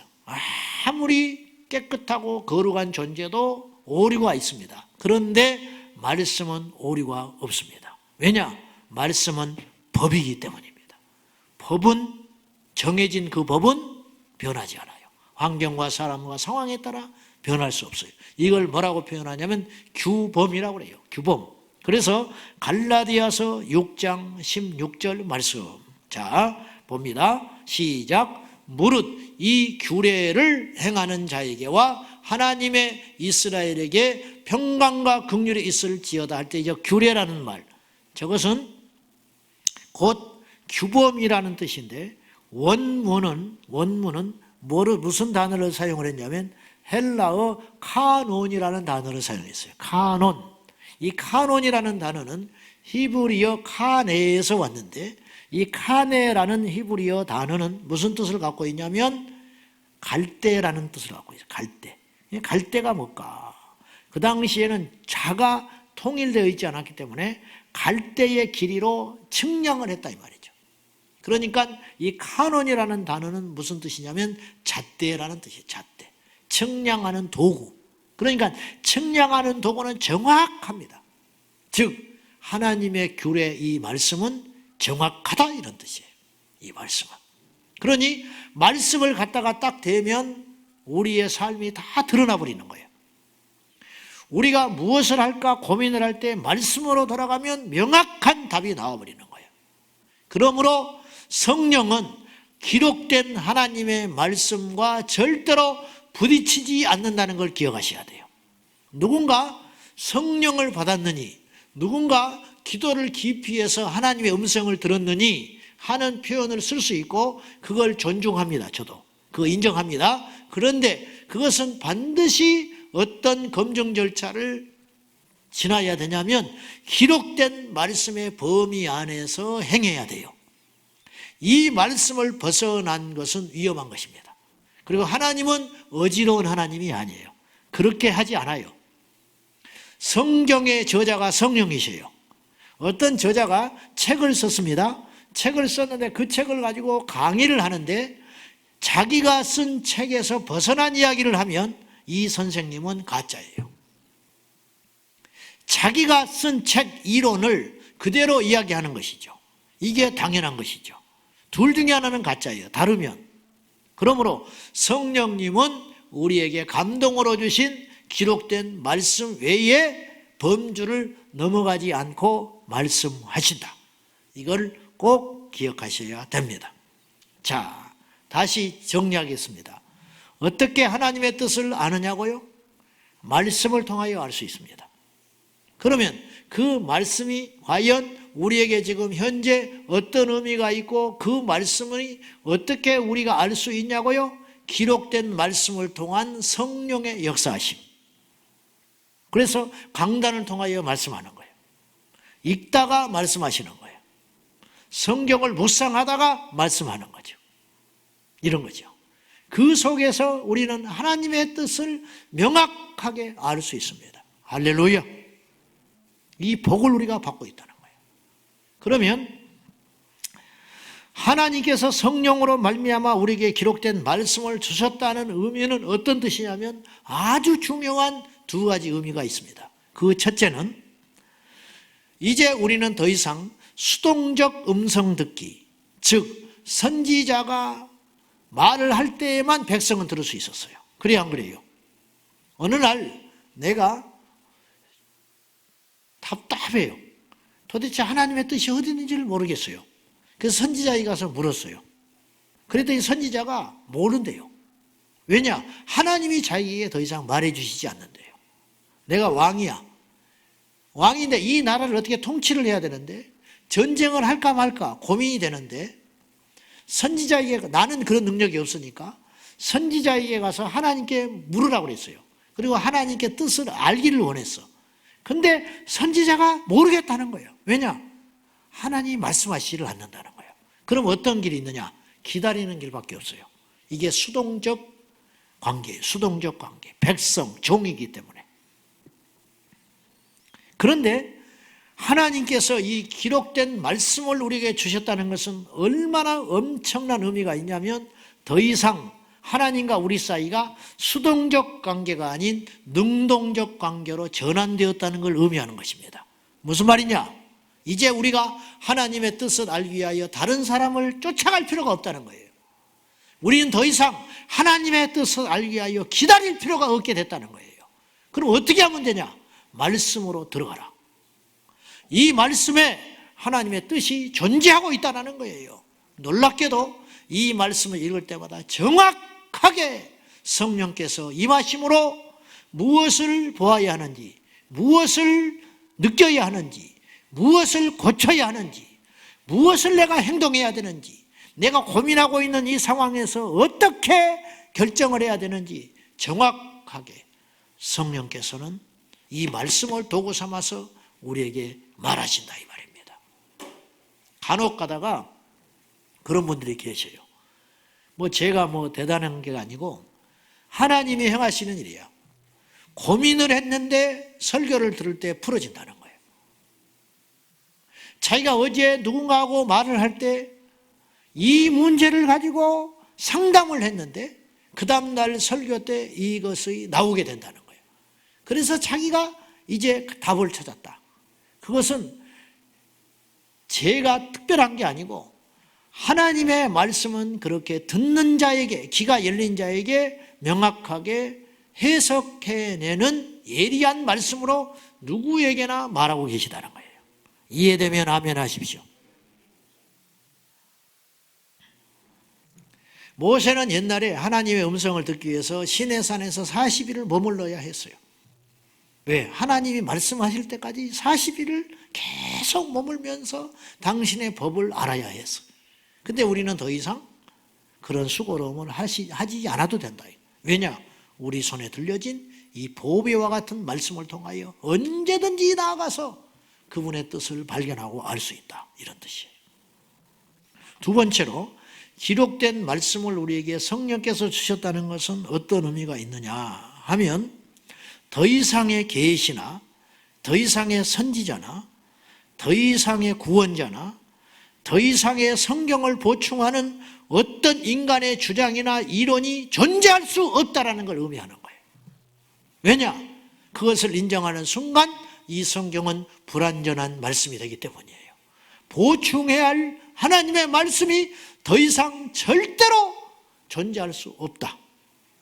아무리 깨끗하고 거룩한 존재도 오류가 있습니다. 그런데 말씀은 오류가 없습니다. 왜냐? 말씀은 법이기 때문입니다. 법은 정해진 그 법은 변하지 않아요. 환경과 사람과 상황에 따라 변할 수 없어요. 이걸 뭐라고 표현하냐면 규범이라고 그래요. 규범. 그래서 갈라디아서 6장 16절 말씀. 자, 봅니다. 시작. 무릇 이 규례를 행하는 자에게와 하나님의 이스라엘에게 평강과 긍휼이 있을지어다 할 때 이 규례라는 말, 저것은 곧 규범이라는 뜻인데 원문은 무슨 단어를 사용을 했냐면 헬라어 카논이라는 단어를 사용했어요. 카논. 이 카논이라는 단어는 히브리어 카네에서 왔는데 이 카네라는 히브리어 단어는 무슨 뜻을 갖고 있냐면 갈대라는 뜻을 갖고 있어요. 갈대. 갈대가 뭘까? 그 당시에는 자가 통일되어 있지 않았기 때문에 갈대의 길이로 측량을 했다 이 말이죠. 그러니까 이 카논이라는 단어는 무슨 뜻이냐면 잣대라는 뜻이에요. 잣대. 측량하는 도구. 그러니까 측량하는 도구는 정확합니다. 즉 하나님의 규례 이 말씀은 정확하다 이런 뜻이에요. 이 말씀은. 그러니 말씀을 갖다가 딱 대면 우리의 삶이 다 드러나 버리는 거예요. 우리가 무엇을 할까 고민을 할 때 말씀으로 돌아가면 명확한 답이 나와버리는 거예요. 그러므로 성령은 기록된 하나님의 말씀과 절대로 부딪히지 않는다는 걸 기억하셔야 돼요. 누군가 성령을 받았느니, 누군가 기도를 깊이 해서 하나님의 음성을 들었느니 하는 표현을 쓸 수 있고 그걸 존중합니다. 저도 그거 인정합니다. 그런데 그것은 반드시 어떤 검증 절차를 지나야 되냐면 기록된 말씀의 범위 안에서 행해야 돼요. 이 말씀을 벗어난 것은 위험한 것입니다. 그리고 하나님은 어지러운 하나님이 아니에요. 그렇게 하지 않아요. 성경의 저자가 성령이셔요. 어떤 저자가 책을 썼습니다. 책을 썼는데 그 책을 가지고 강의를 하는데 자기가 쓴 책에서 벗어난 이야기를 하면 이 선생님은 가짜예요. 자기가 쓴 책 이론을 그대로 이야기하는 것이죠. 이게 당연한 것이죠. 둘 중에 하나는 가짜예요. 다르면. 그러므로 성령님은 우리에게 감동으로 주신 기록된 말씀 외에 범주를 넘어가지 않고 말씀하신다. 이걸 꼭 기억하셔야 됩니다. 자, 다시 정리하겠습니다. 어떻게 하나님의 뜻을 아느냐고요? 말씀을 통하여 알 수 있습니다. 그러면 그 말씀이 과연 우리에게 지금 현재 어떤 의미가 있고 그 말씀이 어떻게 우리가 알 수 있냐고요? 기록된 말씀을 통한 성령의 역사하심. 그래서 강단을 통하여 말씀하는 거예요. 읽다가 말씀하시는 거예요. 성경을 묵상하다가 말씀하는 거죠. 이런 거죠. 그 속에서 우리는 하나님의 뜻을 명확하게 알 수 있습니다. 할렐루야. 이 복을 우리가 받고 있다는 거예요. 그러면 하나님께서 성령으로 말미암아 우리에게 기록된 말씀을 주셨다는 의미는 어떤 뜻이냐면 아주 중요한 두 가지 의미가 있습니다. 그 첫째는 이제 우리는 더 이상 수동적 음성 듣기, 즉 선지자가 말을 할 때에만 백성은 들을 수 있었어요. 그래요, 안 그래요? 어느 날 내가 답답해요. 도대체 하나님의 뜻이 어디 있는지를 모르겠어요. 그래서 선지자에게 가서 물었어요. 그랬더니 선지자가 모른대요. 왜냐? 하나님이 자기에게 더 이상 말해주시지 않는데요. 내가 왕이야. 왕인데 이 나라를 어떻게 통치를 해야 되는데 전쟁을 할까 말까 고민이 되는데 선지자에게, 나는 그런 능력이 없으니까 선지자에게 가서 하나님께 물으라고 그랬어요. 그리고 하나님께 뜻을 알기를 원했어. 근데 선지자가 모르겠다는 거예요. 왜냐? 하나님이 말씀하시지를 않는다는 거예요. 그럼 어떤 길이 있느냐? 기다리는 길밖에 없어요. 이게 수동적 관계예요. 수동적 관계. 백성, 종이기 때문에. 그런데 하나님께서 이 기록된 말씀을 우리에게 주셨다는 것은 얼마나 엄청난 의미가 있냐면 더 이상 하나님과 우리 사이가 수동적 관계가 아닌 능동적 관계로 전환되었다는 걸 의미하는 것입니다. 무슨 말이냐? 이제 우리가 하나님의 뜻을 알기 위하여 다른 사람을 쫓아갈 필요가 없다는 거예요. 우리는 더 이상 하나님의 뜻을 알기 위하여 기다릴 필요가 없게 됐다는 거예요. 그럼 어떻게 하면 되냐? 말씀으로 들어가라. 이 말씀에 하나님의 뜻이 존재하고 있다는 거예요. 놀랍게도 이 말씀을 읽을 때마다 정확하게 성령께서 임하심으로 무엇을 보아야 하는지, 무엇을 느껴야 하는지, 무엇을 고쳐야 하는지, 무엇을 내가 행동해야 되는지, 내가 고민하고 있는 이 상황에서 어떻게 결정을 해야 되는지 정확하게 성령께서는 이 말씀을 도구 삼아서 우리에게 말하신다 이 말입니다. 간혹 가다가 그런 분들이 계셔요. 제가 대단한 게 아니고 하나님이 행하시는 일이야. 고민을 했는데 설교를 들을 때 풀어진다는 거예요. 자기가 어제 누군가하고 말을 할 때 이 문제를 가지고 상담을 했는데 그 다음날 설교 때 이것이 나오게 된다는 거예요. 그래서 자기가 이제 답을 찾았다. 그것은 제가 특별한 게 아니고 하나님의 말씀은 그렇게 듣는 자에게, 귀가 열린 자에게 명확하게 해석해내는 예리한 말씀으로 누구에게나 말하고 계시다는 거예요. 이해되면 아멘 하십시오. 모세는 옛날에 하나님의 음성을 듣기 위해서 시내산에서 40일을 머물러야 했어요. 왜? 하나님이 말씀하실 때까지 40일을 계속 머물면서 당신의 법을 알아야 했어. 근데 우리는 더 이상 그런 수고로움을 하지 않아도 된다. 왜냐? 우리 손에 들려진 이 보배와 같은 말씀을 통하여 언제든지 나아가서 그분의 뜻을 발견하고 알 수 있다, 이런 뜻이에요. 두 번째로 기록된 말씀을 우리에게 성령께서 주셨다는 것은 어떤 의미가 있느냐 하면, 더 이상의 계시나 더 이상의 선지자나 더 이상의 구원자나 더 이상의 성경을 보충하는 어떤 인간의 주장이나 이론이 존재할 수 없다는 걸 의미하는 거예요. 왜냐? 그것을 인정하는 순간 이 성경은 불완전한 말씀이 되기 때문이에요. 보충해야 할 하나님의 말씀이 더 이상 절대로 존재할 수 없다.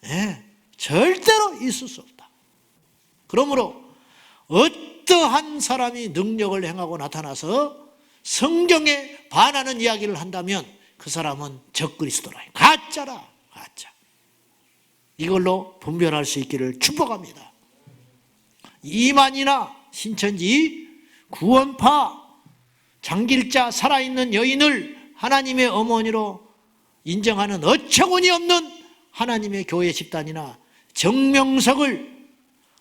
네, 절대로 있을 수 없다. 그러므로 어떠한 사람이 능력을 행하고 나타나서 성경에 반하는 이야기를 한다면 그 사람은 적그리스도라, 가짜라, 가짜. 이걸로 분별할 수 있기를 축복합니다. 이만이나 신천지, 구원파, 장길자, 살아있는 여인을 하나님의 어머니로 인정하는 어처구니 없는 하나님의 교회 집단이나 정명석을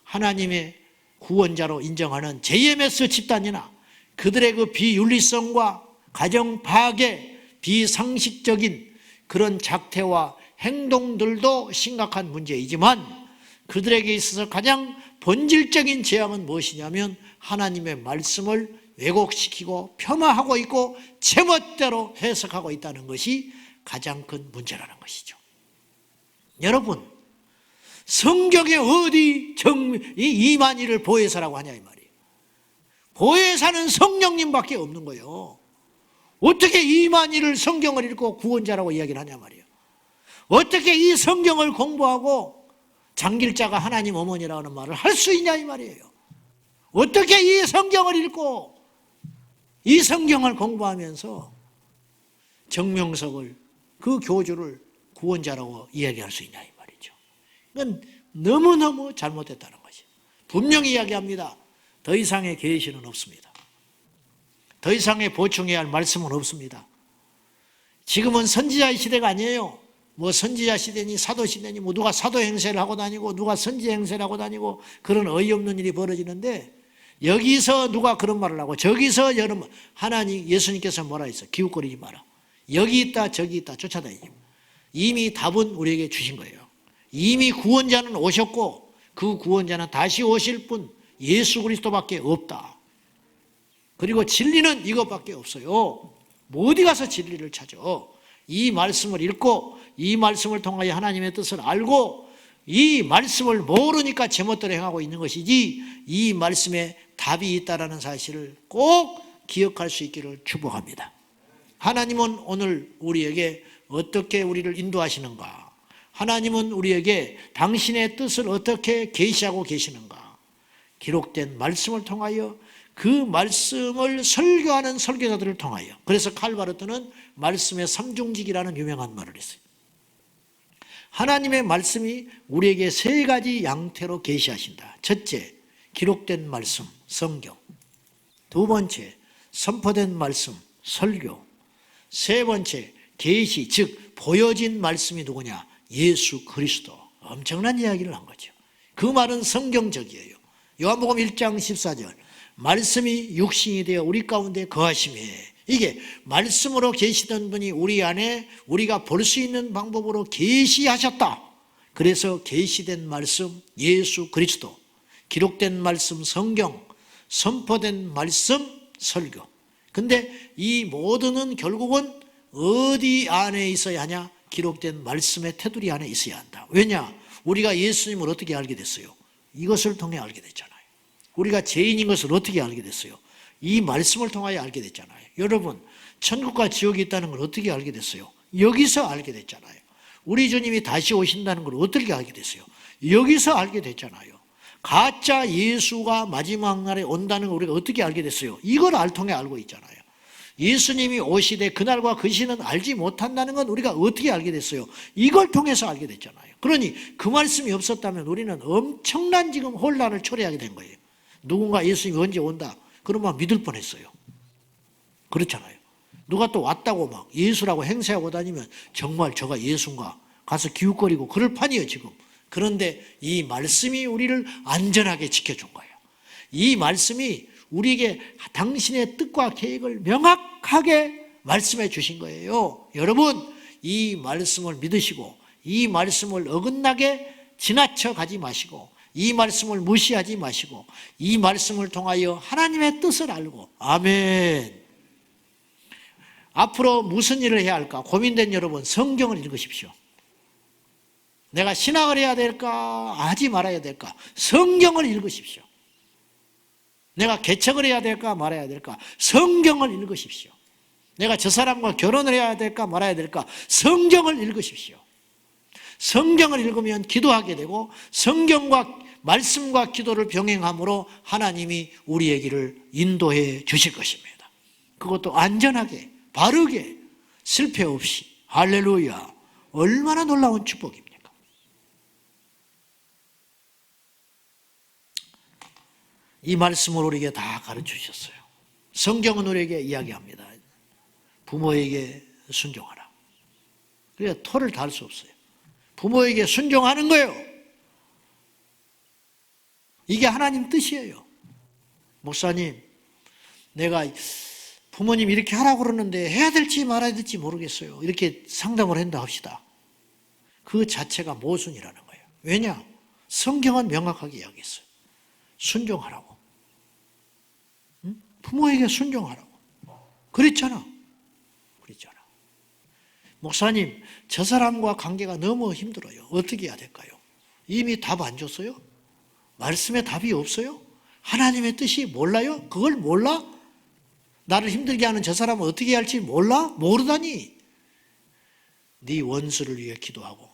하나님의 구원자로 인정하는 JMS 집단이나 그들의 그 비윤리성과 가정 파괴, 비상식적인 그런 작태와 행동들도 심각한 문제이지만, 그들에게 있어서 가장 본질적인 재앙은 무엇이냐면 하나님의 말씀을 왜곡시키고 폄하하고 있고 제멋대로 해석하고 있다는 것이 가장 큰 문제라는 것이죠. 여러분, 성경에 어디 이만희를 보혜사라고 하냐 이 말이에요. 보혜사는 성령님밖에 없는 거예요. 어떻게 이만희를 성경을 읽고 구원자라고 이야기를 하냐 말이에요. 어떻게 이 성경을 공부하고 장길자가 하나님 어머니라는 말을 할 수 있냐 이 말이에요. 어떻게 이 성경을 읽고 이 성경을 공부하면서 정명석을, 그 교주를 구원자라고 이야기할 수 있냐 이 말이죠. 이건 너무너무 잘못됐다는 것이에요. 분명히 이야기합니다. 더 이상의 계시는 없습니다. 더 이상의 보충해야 할 말씀은 없습니다. 지금은 선지자의 시대가 아니에요. 뭐 선지자 시대니 사도 시대니 뭐 누가 사도 행세를 하고 다니고 누가 선지 행세를 하고 다니고 그런 어이없는 일이 벌어지는데, 여기서 누가 그런 말을 하고 저기서 여러분 하나님 예수님께서 뭐라 했어요? 기웃거리지 마라. 여기 있다 저기 있다 쫓아다니지. 이미 답은 우리에게 주신 거예요. 이미 구원자는 오셨고 그 구원자는 다시 오실 분 예수 그리스도밖에 없다. 그리고 진리는 이것밖에 없어요. 뭐 어디 가서 진리를 찾아? 이 말씀을 읽고 이 말씀을 통하여 하나님의 뜻을 알고 이 말씀을 모르니까 제멋대로 행하고 있는 것이지, 이 말씀에 답이 있다는 사실을 꼭 기억할 수 있기를 축복합니다. 하나님은 오늘 우리에게 어떻게 우리를 인도하시는가? 하나님은 우리에게 당신의 뜻을 어떻게 계시하고 계시는가? 기록된 말씀을 통하여 그 말씀을 설교하는 설교자들을 통하여, 그래서 칼바르트는 말씀의 삼중직이라는 유명한 말을 했어요. 하나님의 말씀이 우리에게 세 가지 양태로 계시하신다. 첫째, 기록된 말씀, 성경. 두 번째, 선포된 말씀, 설교. 세 번째, 계시, 즉 보여진 말씀이 누구냐? 예수 그리스도. 엄청난 이야기를 한 거죠. 그 말은 성경적이에요. 요한복음 1장 14절. 말씀이 육신이 되어 우리 가운데 거하심에, 이게 말씀으로 계시던 분이 우리 안에 우리가 볼 수 있는 방법으로 계시하셨다. 그래서 계시된 말씀 예수 그리스도, 기록된 말씀 성경, 선포된 말씀 설교. 근데 이 모두는 결국은 어디 안에 있어야 하냐? 기록된 말씀의 테두리 안에 있어야 한다. 왜냐? 우리가 예수님을 어떻게 알게 됐어요? 이것을 통해 알게 됐잖아요. 우리가 죄인인 것을 어떻게 알게 됐어요? 이 말씀을 통하여 알게 됐잖아요. 여러분, 천국과 지옥이 있다는 걸 어떻게 알게 됐어요? 여기서 알게 됐잖아요. 우리 주님이 다시 오신다는 걸 어떻게 알게 됐어요? 여기서 알게 됐잖아요. 가짜 예수가 마지막 날에 온다는 걸 우리가 어떻게 알게 됐어요? 이걸 통해 알고 있잖아요. 예수님이 오시되 그날과 그 시는 알지 못한다는 건 우리가 어떻게 알게 됐어요? 이걸 통해서 알게 됐잖아요. 그러니 그 말씀이 없었다면 우리는 엄청난 지금 혼란을 초래하게 된 거예요. 누군가 예수님이 언제 온다 그러면 믿을 뻔했어요. 그렇잖아요. 누가 또 왔다고 막 예수라고 행세하고 다니면 정말 저가 예수인가 가서 기웃거리고 그럴 판이에요 지금. 그런데 이 말씀이 우리를 안전하게 지켜준 거예요. 이 말씀이 우리에게 당신의 뜻과 계획을 명확하게 말씀해 주신 거예요. 여러분, 이 말씀을 믿으시고 이 말씀을 어긋나게 지나쳐 가지 마시고 이 말씀을 무시하지 마시고 이 말씀을 통하여 하나님의 뜻을 알고, 아멘. 앞으로 무슨 일을 해야 할까 고민된 여러분, 성경을 읽으십시오. 내가 신앙을 해야 될까 하지 말아야 될까, 성경을 읽으십시오. 내가 개척을 해야 될까 말아야 될까, 성경을 읽으십시오. 내가 저 사람과 결혼을 해야 될까 말아야 될까, 성경을 읽으십시오. 성경을 읽으면 기도하게 되고 성경과 말씀과 기도를 병행함으로 하나님이 우리의 길을 인도해 주실 것입니다. 그것도 안전하게, 바르게, 실패 없이. 할렐루야. 얼마나 놀라운 축복입니까? 이 말씀을 우리에게 다 가르치셨어요. 성경은 우리에게 이야기합니다. 부모에게 순종하라. 그래야 토를 달 수 없어요. 부모에게 순종하는 거예요. 이게 하나님 뜻이에요. 목사님, 내가 부모님 이렇게 하라고 그러는데 해야 될지 말아야 될지 모르겠어요. 이렇게 상담을 한다 합시다. 그 자체가 모순이라는 거예요. 왜냐? 성경은 명확하게 이야기했어요. 순종하라고. 응? 부모에게 순종하라고. 그랬잖아. 그랬잖아. 목사님, 저 사람과 관계가 너무 힘들어요. 어떻게 해야 될까요? 이미 답 안 줬어요? 말씀에 답이 없어요? 하나님의 뜻이 몰라요? 그걸 몰라? 나를 힘들게 하는 저 사람은 어떻게 해야 할지 몰라? 모르다니. 네 원수를 위해 기도하고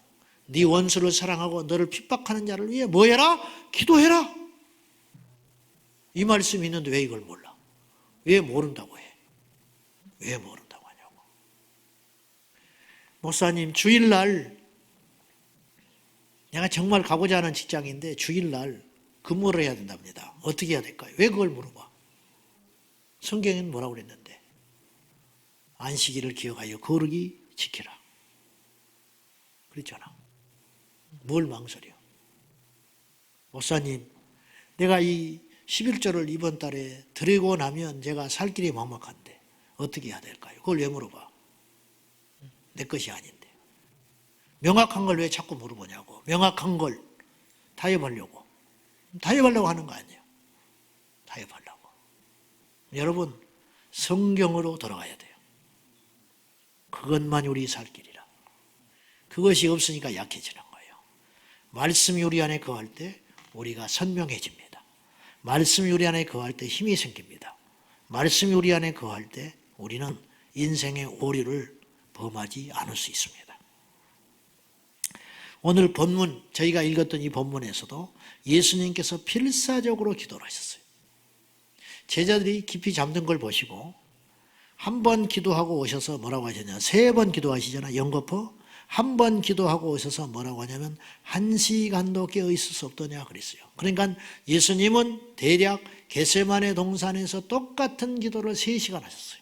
네 원수를 사랑하고 너를 핍박하는 자를 위해 뭐 해라? 기도해라. 이 말씀이 있는데 왜 이걸 몰라? 왜 모른다고 해? 왜 모른다고 하냐고. 목사님, 주일날 내가 정말 가고자 하는 직장인데 주일날 근무를 해야 된답니다. 어떻게 해야 될까요? 왜 그걸 물어봐? 성경에는 뭐라고 그랬는데? 안식일을 기억하여 거룩히 지키라. 그랬잖아. 뭘 망설여? 목사님, 내가 이 11조를 이번 달에 드리고 나면 제가 살 길이 막막한데 어떻게 해야 될까요? 그걸 왜 물어봐? 내 것이 아닌데. 명확한 걸 왜 자꾸 물어보냐고. 명확한 걸 타협하려고. 타협하려고 하는 거 아니에요. 타협하려고. 여러분, 성경으로 돌아가야 돼요. 그것만이 우리 살 길이라. 그것이 없으니까 약해지는 거예요. 말씀이 우리 안에 거할 때 우리가 선명해집니다. 말씀이 우리 안에 거할 때 힘이 생깁니다. 말씀이 우리 안에 거할 때 우리는 인생의 오류를 범하지 않을 수 있습니다. 오늘 본문, 저희가 읽었던 이 본문에서도 예수님께서 필사적으로 기도를 하셨어요. 제자들이 깊이 잠든 걸 보시고 한 번 기도하고 오셔서 뭐라고 하셨냐, 3번 기도하시잖아. 연거푸. 한 번 기도하고 오셔서 뭐라고 하냐면 1시간도 깨어 있을 수 없더냐 그랬어요. 그러니까 예수님은 대략 겟세마네 동산에서 똑같은 기도를 3시간 하셨어요.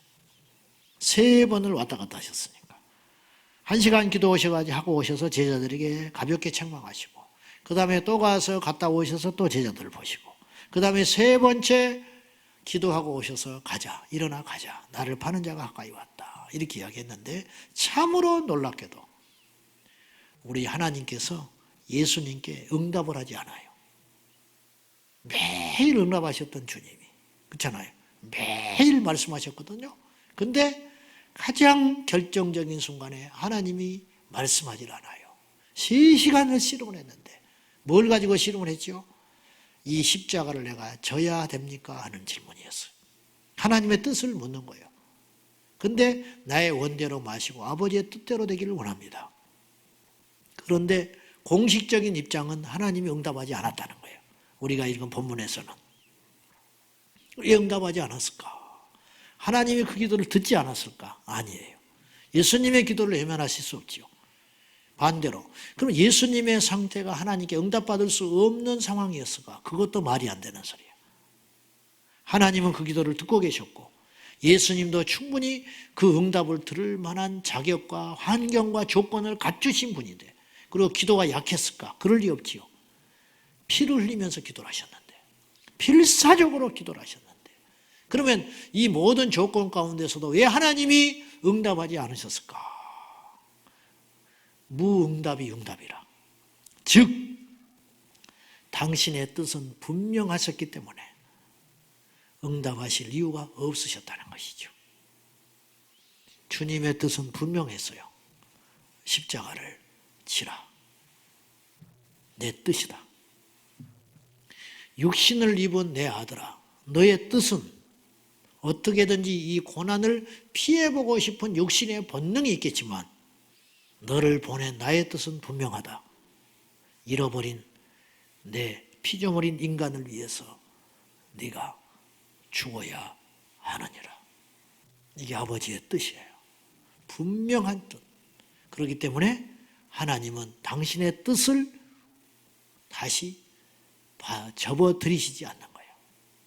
3번을 왔다 갔다 하셨으니까. 1시간 기도하셔가지고 하고 오셔서 제자들에게 가볍게 책망하시고, 그 다음에 또 가서 갔다 오셔서 또 제자들을 보시고, 그 다음에 3번째 기도하고 오셔서 가자, 일어나 가자, 나를 파는 자가 가까이 왔다, 이렇게 이야기했는데 참으로 놀랍게도 우리 하나님께서 예수님께 응답을 하지 않아요. 매일 응답하셨던 주님이, 그렇잖아요. 매일 말씀하셨거든요. 근데 가장 결정적인 순간에 하나님이 말씀하지 않아요. 3시간을 씨름을 했는데 뭘 가지고 씨름을 했죠? 이 십자가를 내가 져야 됩니까? 하는 질문이었어요. 하나님의 뜻을 묻는 거예요. 근데 나의 원대로 마시고 아버지의 뜻대로 되기를 원합니다. 그런데 공식적인 입장은 하나님이 응답하지 않았다는 거예요. 우리가 읽은 본문에서는. 왜 응답하지 않았을까? 하나님이 그 기도를 듣지 않았을까? 아니에요. 예수님의 기도를 외면하실 수 없지요. 반대로, 그럼 예수님의 상태가 하나님께 응답받을 수 없는 상황이었을까? 그것도 말이 안 되는 소리예요. 하나님은 그 기도를 듣고 계셨고 예수님도 충분히 그 응답을 들을 만한 자격과 환경과 조건을 갖추신 분인데 그리고 기도가 약했을까? 그럴 리 없지요. 피를 흘리면서 기도를 하셨는데, 필사적으로 기도를 하셨는데, 그러면 이 모든 조건 가운데서도 왜 하나님이 응답하지 않으셨을까? 무응답이 응답이라. 즉 당신의 뜻은 분명하셨기 때문에 응답하실 이유가 없으셨다는 것이죠. 주님의 뜻은 분명했어요. 십자가를 지라. 내 뜻이다. 육신을 입은 내 아들아, 너의 뜻은 어떻게든지 이 고난을 피해보고 싶은 육신의 본능이 있겠지만 너를 보낸 나의 뜻은 분명하다. 잃어버린 내 피조물인 인간을 위해서 네가 죽어야 하느니라. 이게 아버지의 뜻이에요. 분명한 뜻. 그렇기 때문에 하나님은 당신의 뜻을 다시 접어들이시지 않는 거예요.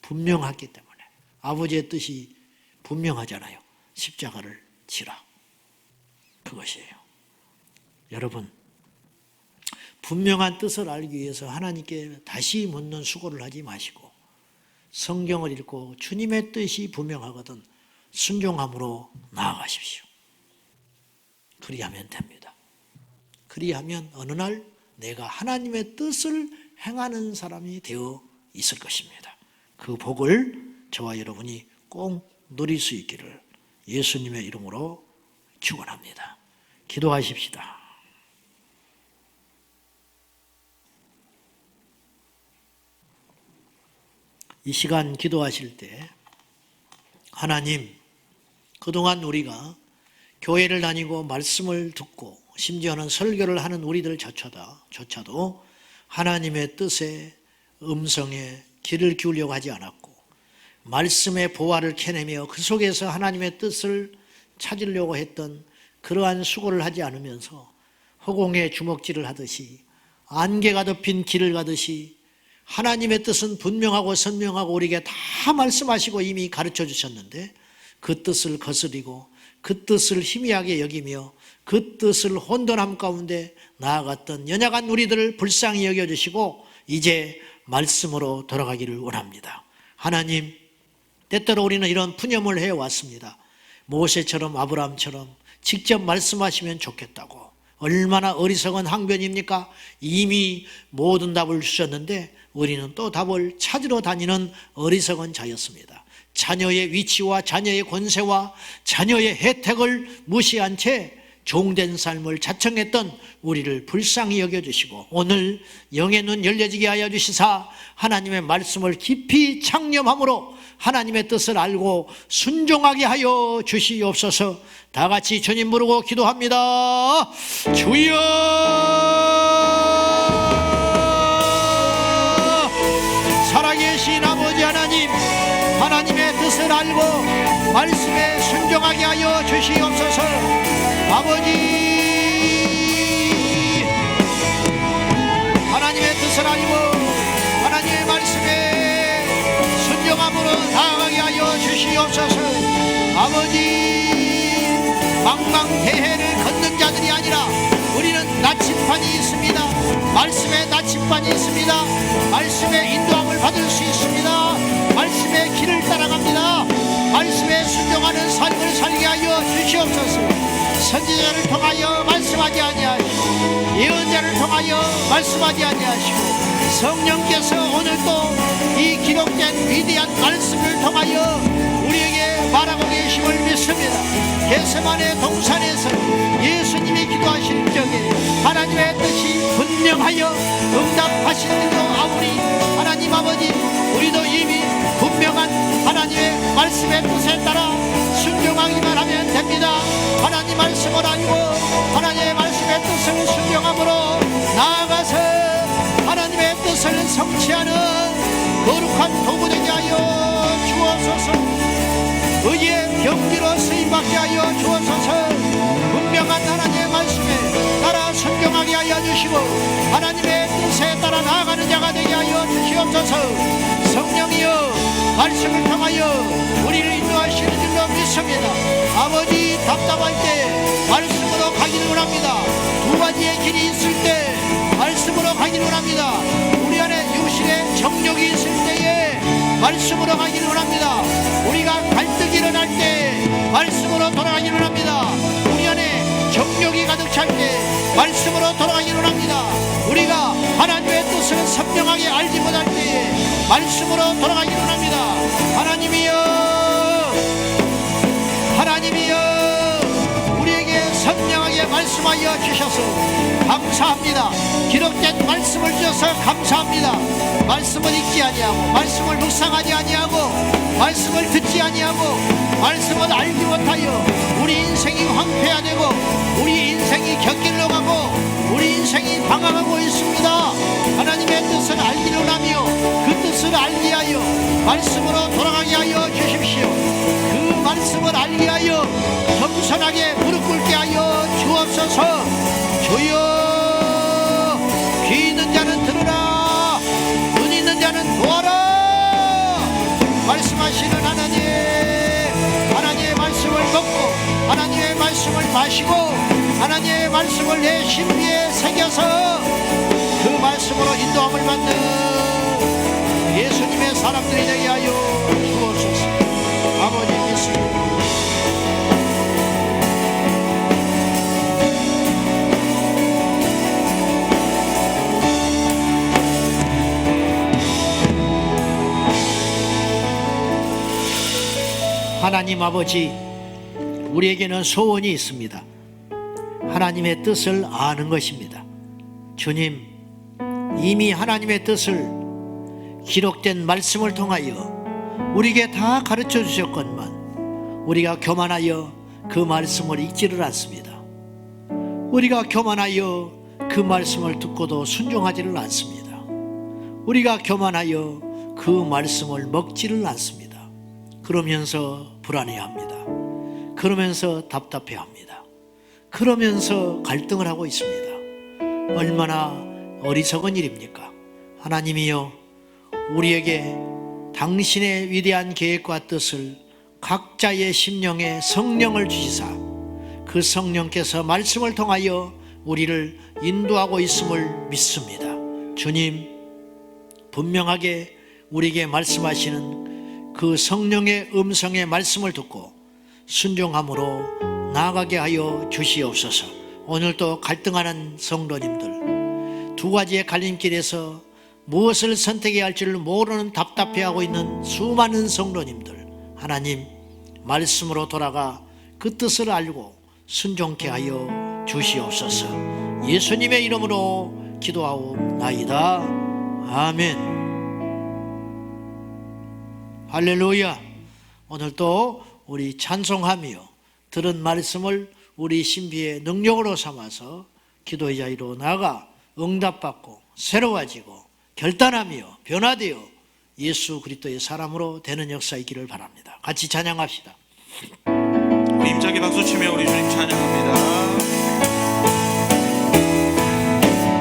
분명하기 때문에. 아버지의 뜻이 분명하잖아요. 십자가를 지라. 그것이에요. 여러분, 분명한 뜻을 알기 위해서 하나님께 다시 묻는 수고를 하지 마시고 성경을 읽고 주님의 뜻이 분명하거든 순종함으로 나아가십시오. 그리하면 됩니다. 그리하면 어느 날 내가 하나님의 뜻을 행하는 사람이 되어 있을 것입니다. 그 복을 저와 여러분이 꼭 누릴 수 있기를 예수님의 이름으로 축원합니다. 기도하십시다. 이 시간 기도하실 때 하나님, 그동안 우리가 교회를 다니고 말씀을 듣고 심지어는 설교를 하는 우리들조차도 하나님의 뜻에 음성에 귀를 기울려고 하지 않았고 말씀의 보화를 캐내며 그 속에서 하나님의 뜻을 찾으려고 했던 그러한 수고를 하지 않으면서 허공에 주먹질을 하듯이 안개가 덮인 길을 가듯이 하나님의 뜻은 분명하고 선명하고 우리에게 다 말씀하시고 이미 가르쳐 주셨는데 그 뜻을 거스리고 그 뜻을 희미하게 여기며 그 뜻을 혼돈함 가운데 나아갔던 연약한 우리들을 불쌍히 여겨주시고 이제 말씀으로 돌아가기를 원합니다. 하나님, 때때로 우리는 이런 푸념을 해왔습니다. 모세처럼 아브라함처럼 직접 말씀하시면 좋겠다고. 얼마나 어리석은 항변입니까? 이미 모든 답을 주셨는데 우리는 또 답을 찾으러 다니는 어리석은 자였습니다. 자녀의 위치와 자녀의 권세와 자녀의 혜택을 무시한 채 종된 삶을 자청했던 우리를 불쌍히 여겨주시고 오늘 영의 눈 열려지게 하여 주시사 하나님의 말씀을 깊이 창념함으로 하나님의 뜻을 알고 순종하게 하여 주시옵소서. 다 같이 주님 부르고 기도합니다. 주여, 살아계신 아버지 하나님, 하나님의 뜻을 알고 말씀에 순종하게 하여 주시옵소서. 아버지, 하나님의 뜻을 알고 하나님의 말씀에 순종함으로 나아가게 하여 주시옵소서. 아버지, 망망대해를 걷는 자들이 아니라 우리는 나침반이 있습니다. 말씀에 나침반이 있습니다. 말씀의 인도함을 받을 수 있습니다. 말씀의 길을 따라갑니다. 말씀에 순종하는 삶을 살게 하여 주시옵소서. 선지자를 통하여 말씀하지 아니하시고 예언자를 통하여 말씀하지 아니하시고 성령께서 오늘도 이 기록된 위대한 말씀을 통하여 우리에게 말하고 계심을 믿습니다. 겟세마네 동산에서 예수님이 기도하실 적에 하나님의 뜻이 분명하여 응답하신 대로 아우리 하나님 아버지, 우리도 이미 분명한 하나님의 말씀의 뜻에 따라 순종하기만 하면 됩니다. 하나님 말씀을 알고 하나님의 말씀의 뜻을 순종함으로 나아가서 하나님의 뜻을 성취하는 거룩한 도구 되게 하여 주옵소서. 의의 병기로 쓰임받게 하여 주옵소서. 분명한 하나님의 말씀에 따라 순종하게 하여 주시고 하나님의 뜻에 따라 나아가는 자가 되게 하여 주시옵소서. 성령이여 말씀을 통하여 우리를 인도하시는 줄로 믿습니다. 아버지, 답답할 때 말씀으로 가기를 원합니다. 두 가지의 길이 있을 때 말씀으로 가기를 원합니다. 우리 안에 육신의 정욕이 있을 때에 말씀으로 가기를 원합니다. 우리가 갈등이 일어날 때 말씀으로 돌아가기를 원합니다. 우리 안에 정욕이 가득 찰 때 말씀으로 돌아가기를 원합니다. 우리가 하나님의 뜻을 선명하게 알지 못할 때에 말씀으로 돌아가기를 원합니다. 하나님이여 우리에게 선명하게 말씀하여 주셔서 감사합니다. 기록된 말씀을 주셔서 감사합니다. 말씀을 읽지 아니하고 말씀을 묵상하지 아니하고 말씀을 듣지 아니하고 말씀을 알지 못하여 우리 인생이 황폐화되고 우리 인생이 곁길로 가고 우리 인생이 방황하고 있습니다. 하나님의 뜻을 알기를 원하며 그 뜻을 알게 하여 말씀으로 돌아가게 하여 주십시오. 그 말씀을 알게 하여 겸손하게 무릎 꿇게 하여 주옵소서. 주여, 귀 있는 자는 들으라, 눈 있는 자는 보아라. 말씀하시는 하나님의 말씀을 먹고 하나님의 말씀을 마시고 하나님의 말씀을 내 심리에 새겨서 그 말씀으로 인도함을 받는 예수님의 사람들이 되게 하여 주옵소서. 아버지 믿습니다. 하나님 아버지, 우리에게는 소원이 있습니다. 하나님의 뜻을 아는 것입니다. 주님, 이미 하나님의 뜻을 기록된 말씀을 통하여 우리에게 다 가르쳐 주셨건만 우리가 교만하여 그 말씀을 읽지를 않습니다. 우리가 교만하여 그 말씀을 듣고도 순종하지를 않습니다. 우리가 교만하여 그 말씀을 먹지를 않습니다. 그러면서 불안해합니다. 그러면서 답답해합니다. 그러면서 갈등을 하고 있습니다. 얼마나 어리석은 일입니까? 하나님이여, 우리에게 당신의 위대한 계획과 뜻을 각자의 심령에 성령을 주시사 그 성령께서 말씀을 통하여 우리를 인도하고 있음을 믿습니다. 주님, 분명하게 우리에게 말씀하시는 그 성령의 음성의 말씀을 듣고 순종함으로 나아가게 하여 주시옵소서. 오늘도 갈등하는 성도님들, 두 가지의 갈림길에서 무엇을 선택해야 할지를 모르는 답답해하고 있는 수많은 성도님들, 하나님 말씀으로 돌아가 그 뜻을 알고 순종케 하여 주시옵소서. 예수님의 이름으로 기도하옵나이다. 아멘. 할렐루야. 오늘도 우리 찬송하며 들은 말씀을 우리 신비의 능력으로 삼아서 기도의 자리로 나가 응답받고 새로워지고 결단하며 변화되어 예수 그리스도의 사람으로 되는 역사 있기를 바랍니다. 같이 찬양합시다. 힘차게 박수치며 우리 주님 찬양합니다.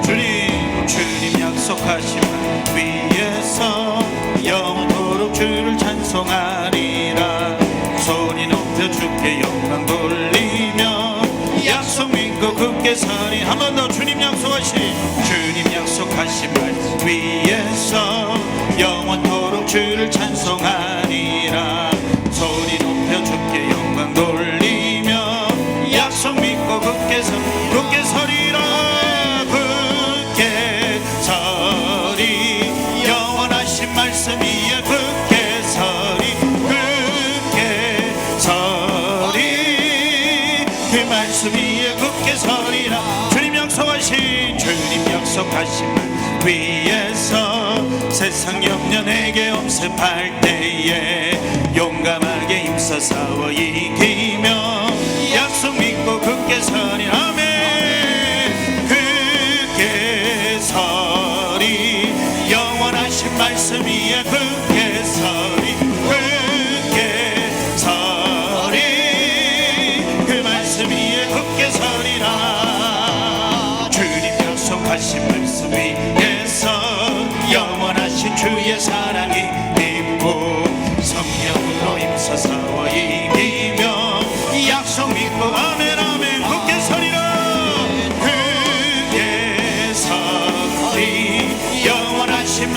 주님 약속하신 말 위에서 영원토록 주를 찬송하리라. 손이 높여 주께 영광 돌리며 약속 믿고 굳게 서리. 한 번 더 주님 약속하신 말 위에서 영원토록 주를 찬송하리라. 손이 높여 주께 영광 돌리며 약속 믿고 굳게 서리라. 굳게 서리. 영원하신 말씀 위에 굳게 서리. 굳게 서리. 그 말씀 위에 굳게 서리라. 주님 약속하신 말 위에서 세상 염려 내게 엄습할 때에 용감하게 힘써 싸워 이기며 약속 믿고 굳게 서리. 아멘. 굳게 서리. 영원하신 말씀 위에 굳게 서리. 굳게 서리. 그 말씀 위에 굳게 서리라. 주님 약속하신 말씀 위에서 영원하신 주의 사랑이 있고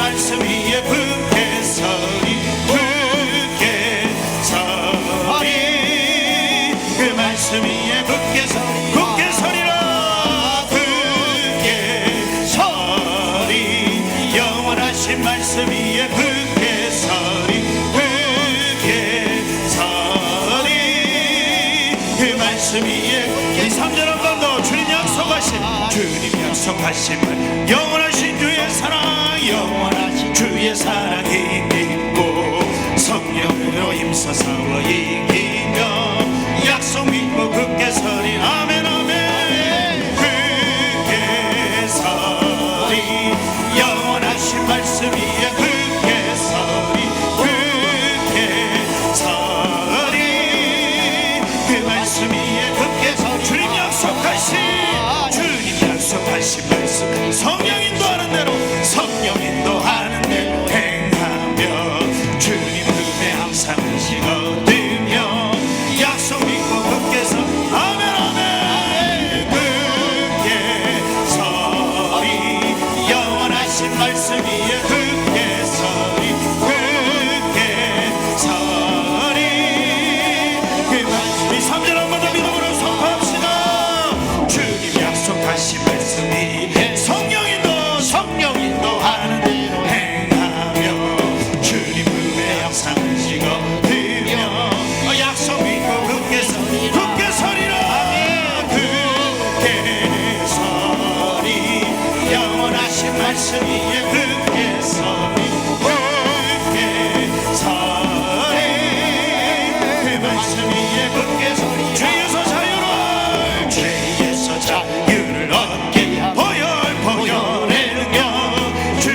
말씀 위에 굳게 서리 굳게 서리 그 말씀 위에 굳게 서리 굳게 서리라 굳게 서리 영원하신 말씀 위에 굳게 서리 굳게 서리 그 말씀 위에 이 3절 한 번 더 주님 약속하신 말 영원하신 주의 사랑 영원하신 주의 사랑이 믿고 성령으로 힘써서 이기며 약속 믿고 굳게 서리 아멘 아멘 굳게 서리 영원하신 말씀 위에 굳게 서리 굳게 서리 그 말씀 위에 굳게 서리 주님 약속하신 말씀 성령 인도하는 대로 성령 인도하는 대로 행하며 주님 품에 항상 의식 얻으며 약속 믿고 굳게 서 아멘 아멘 굳게 서리 영원하신 말씀 위에 굳게 서리 굳게 서리 그 말씀 이 3절 한 번 더 믿음으로 선포합시다 주님 약속하신 말씀이 성령인도 하는 대로 행하며 주님 품에 항상 의식 얻으며 약속 믿고 굳게 서리라 굳게 서리 영원하신 말씀 위에 굳게 서리 굳게 서리 그 말씀 위에 굳게 서리 죄에서 자유를 얻게 보혈 보혈의 능력 주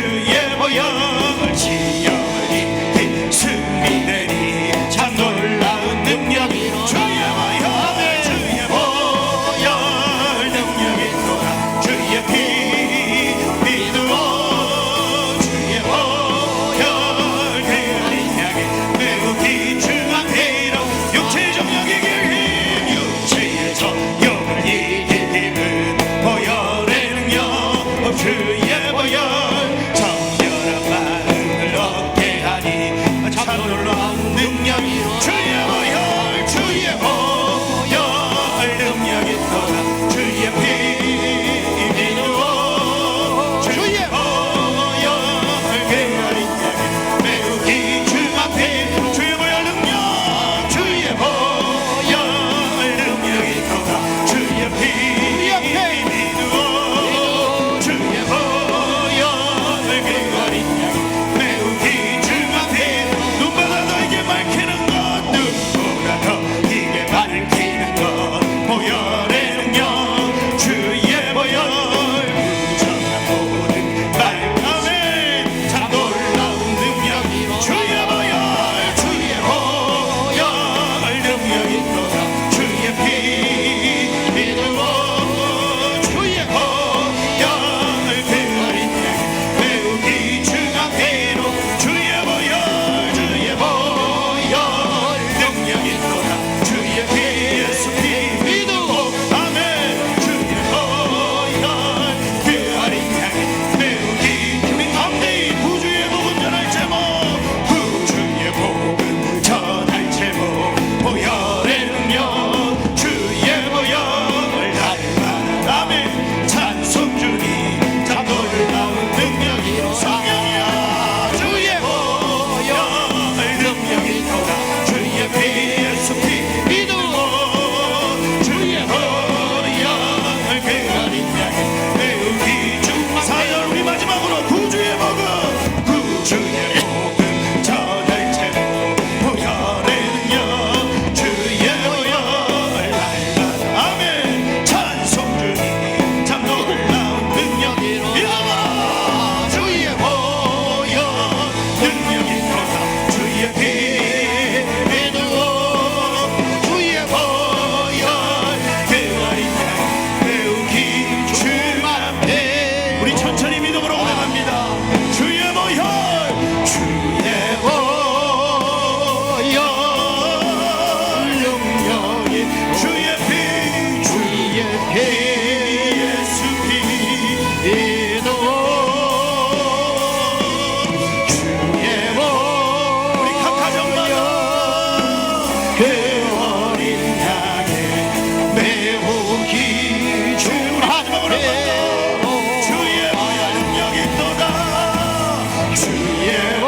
주의 보혈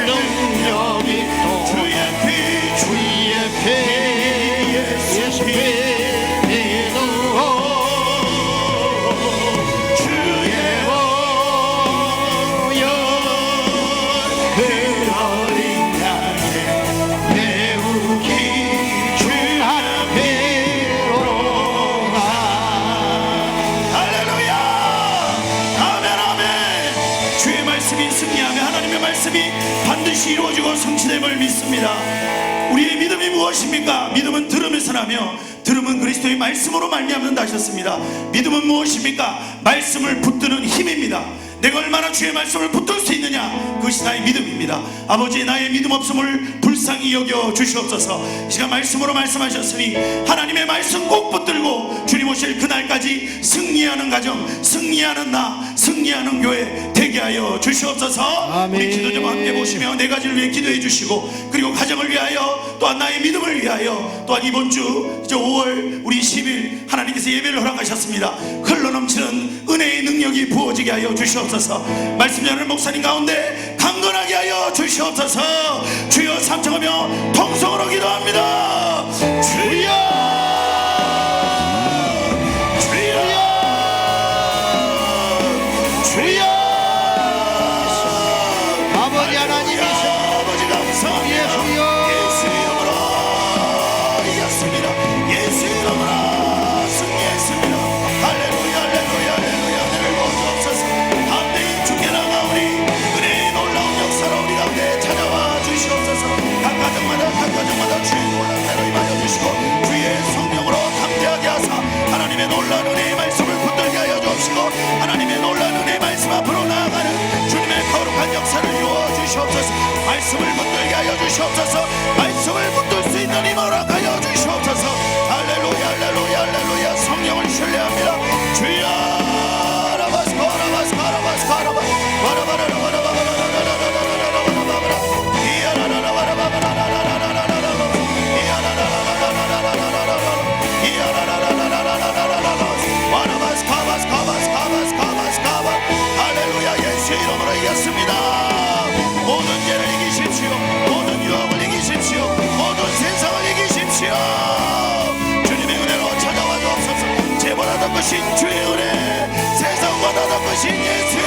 능력이 또 주의 피 예수 피 믿으오 주의 보혈 그 어린 양의 배우기 주 앞에로가 할렐루야 아멘 아멘 주의 말씀이 승리하며 하나님의 말씀이 반드시 이루어지고 성취됨을 믿습니다. 우리의 믿음이 무엇입니까? 믿음은 들음에서 나며 들음은 그리스도의 말씀으로 말미암는다 하셨습니다. 믿음은 무엇입니까? 말씀을 붙드는 힘입니다. 내가 얼마나 주의 말씀을 붙들 수 있느냐, 그것이 나의 믿음입니다. 아버지, 나의 믿음 없음을 불쌍히 여겨 주시옵소서. 이 시간 말씀으로 말씀하셨으니 하나님의 말씀 꼭 붙들고 주님 오실 그날까지 승리하는 가정, 승리하는 나, 승리하는 교회 되게 하여 주시옵소서. 아멘. 우리 기도 좀 함께 보시며 네 가지를 위해 기도해 주시고, 그리고 가정을 위하여, 또한 나의 믿음을 위하여, 또한 이번 주 이제 5월 우리 10일 하나님께서 예배를 허락하셨습니다. 흘러넘치는 은혜의 능력이 부어지게 하여 주시옵소서. 말씀 전하는 목사님 가운데 강건하게 하여 주시옵소서. 주여 삼청하며 통성으로 기도합니다. 주여 주여 주여 아버지 하나님 아버지 감사합니다. 예수 이름으로 이겼습니다. 예수 이름으로 승리했습니다. 할렐루야 할렐루야 할렐루야. 은혜를 부어주옵소서. 담대히 주께 나가오니 은혜의 놀라운 역사로 우리 가운데 찾아와 주시옵소서. 각 가정마다 주의 놀라운 대로 임하여 주시고 주의 성령으로 담대하게 하사 하나님의 놀라운 은혜의 말씀을 붙들게 하여 주옵시고 하나님의 놀라운 은혜의 말씀 앞으로 나아가는 주님의 거룩한 역사를 이루어 주시옵소서. 말씀을 붙들게 하여 주시옵소서. 말씀을 붙들 수 있는 힘을 허락하여 주시옵소서. 할렐루야 할렐루야 할렐루야. 성령을 신뢰합니다. 주여 라바스 바라바스 바라바스 바라바스 바라바라바라바라바라바라바라바라바라 이야라라라바라바라바라바라바라 이야라라라라라라라라라라라라라라 바라바스 카바스 카바스 카바스 카바스 카바. 할렐루야. 예수 이름으로 이겼습니다. 모든 죄를 이기십시오. 모든 유혹을 이기십시오. 모든 세상을 이기십시오. 주님의 은혜로 찾아와 주옵소서. 죄보다 더 크신 주의 은혜, 세상보다 더 크신 예수의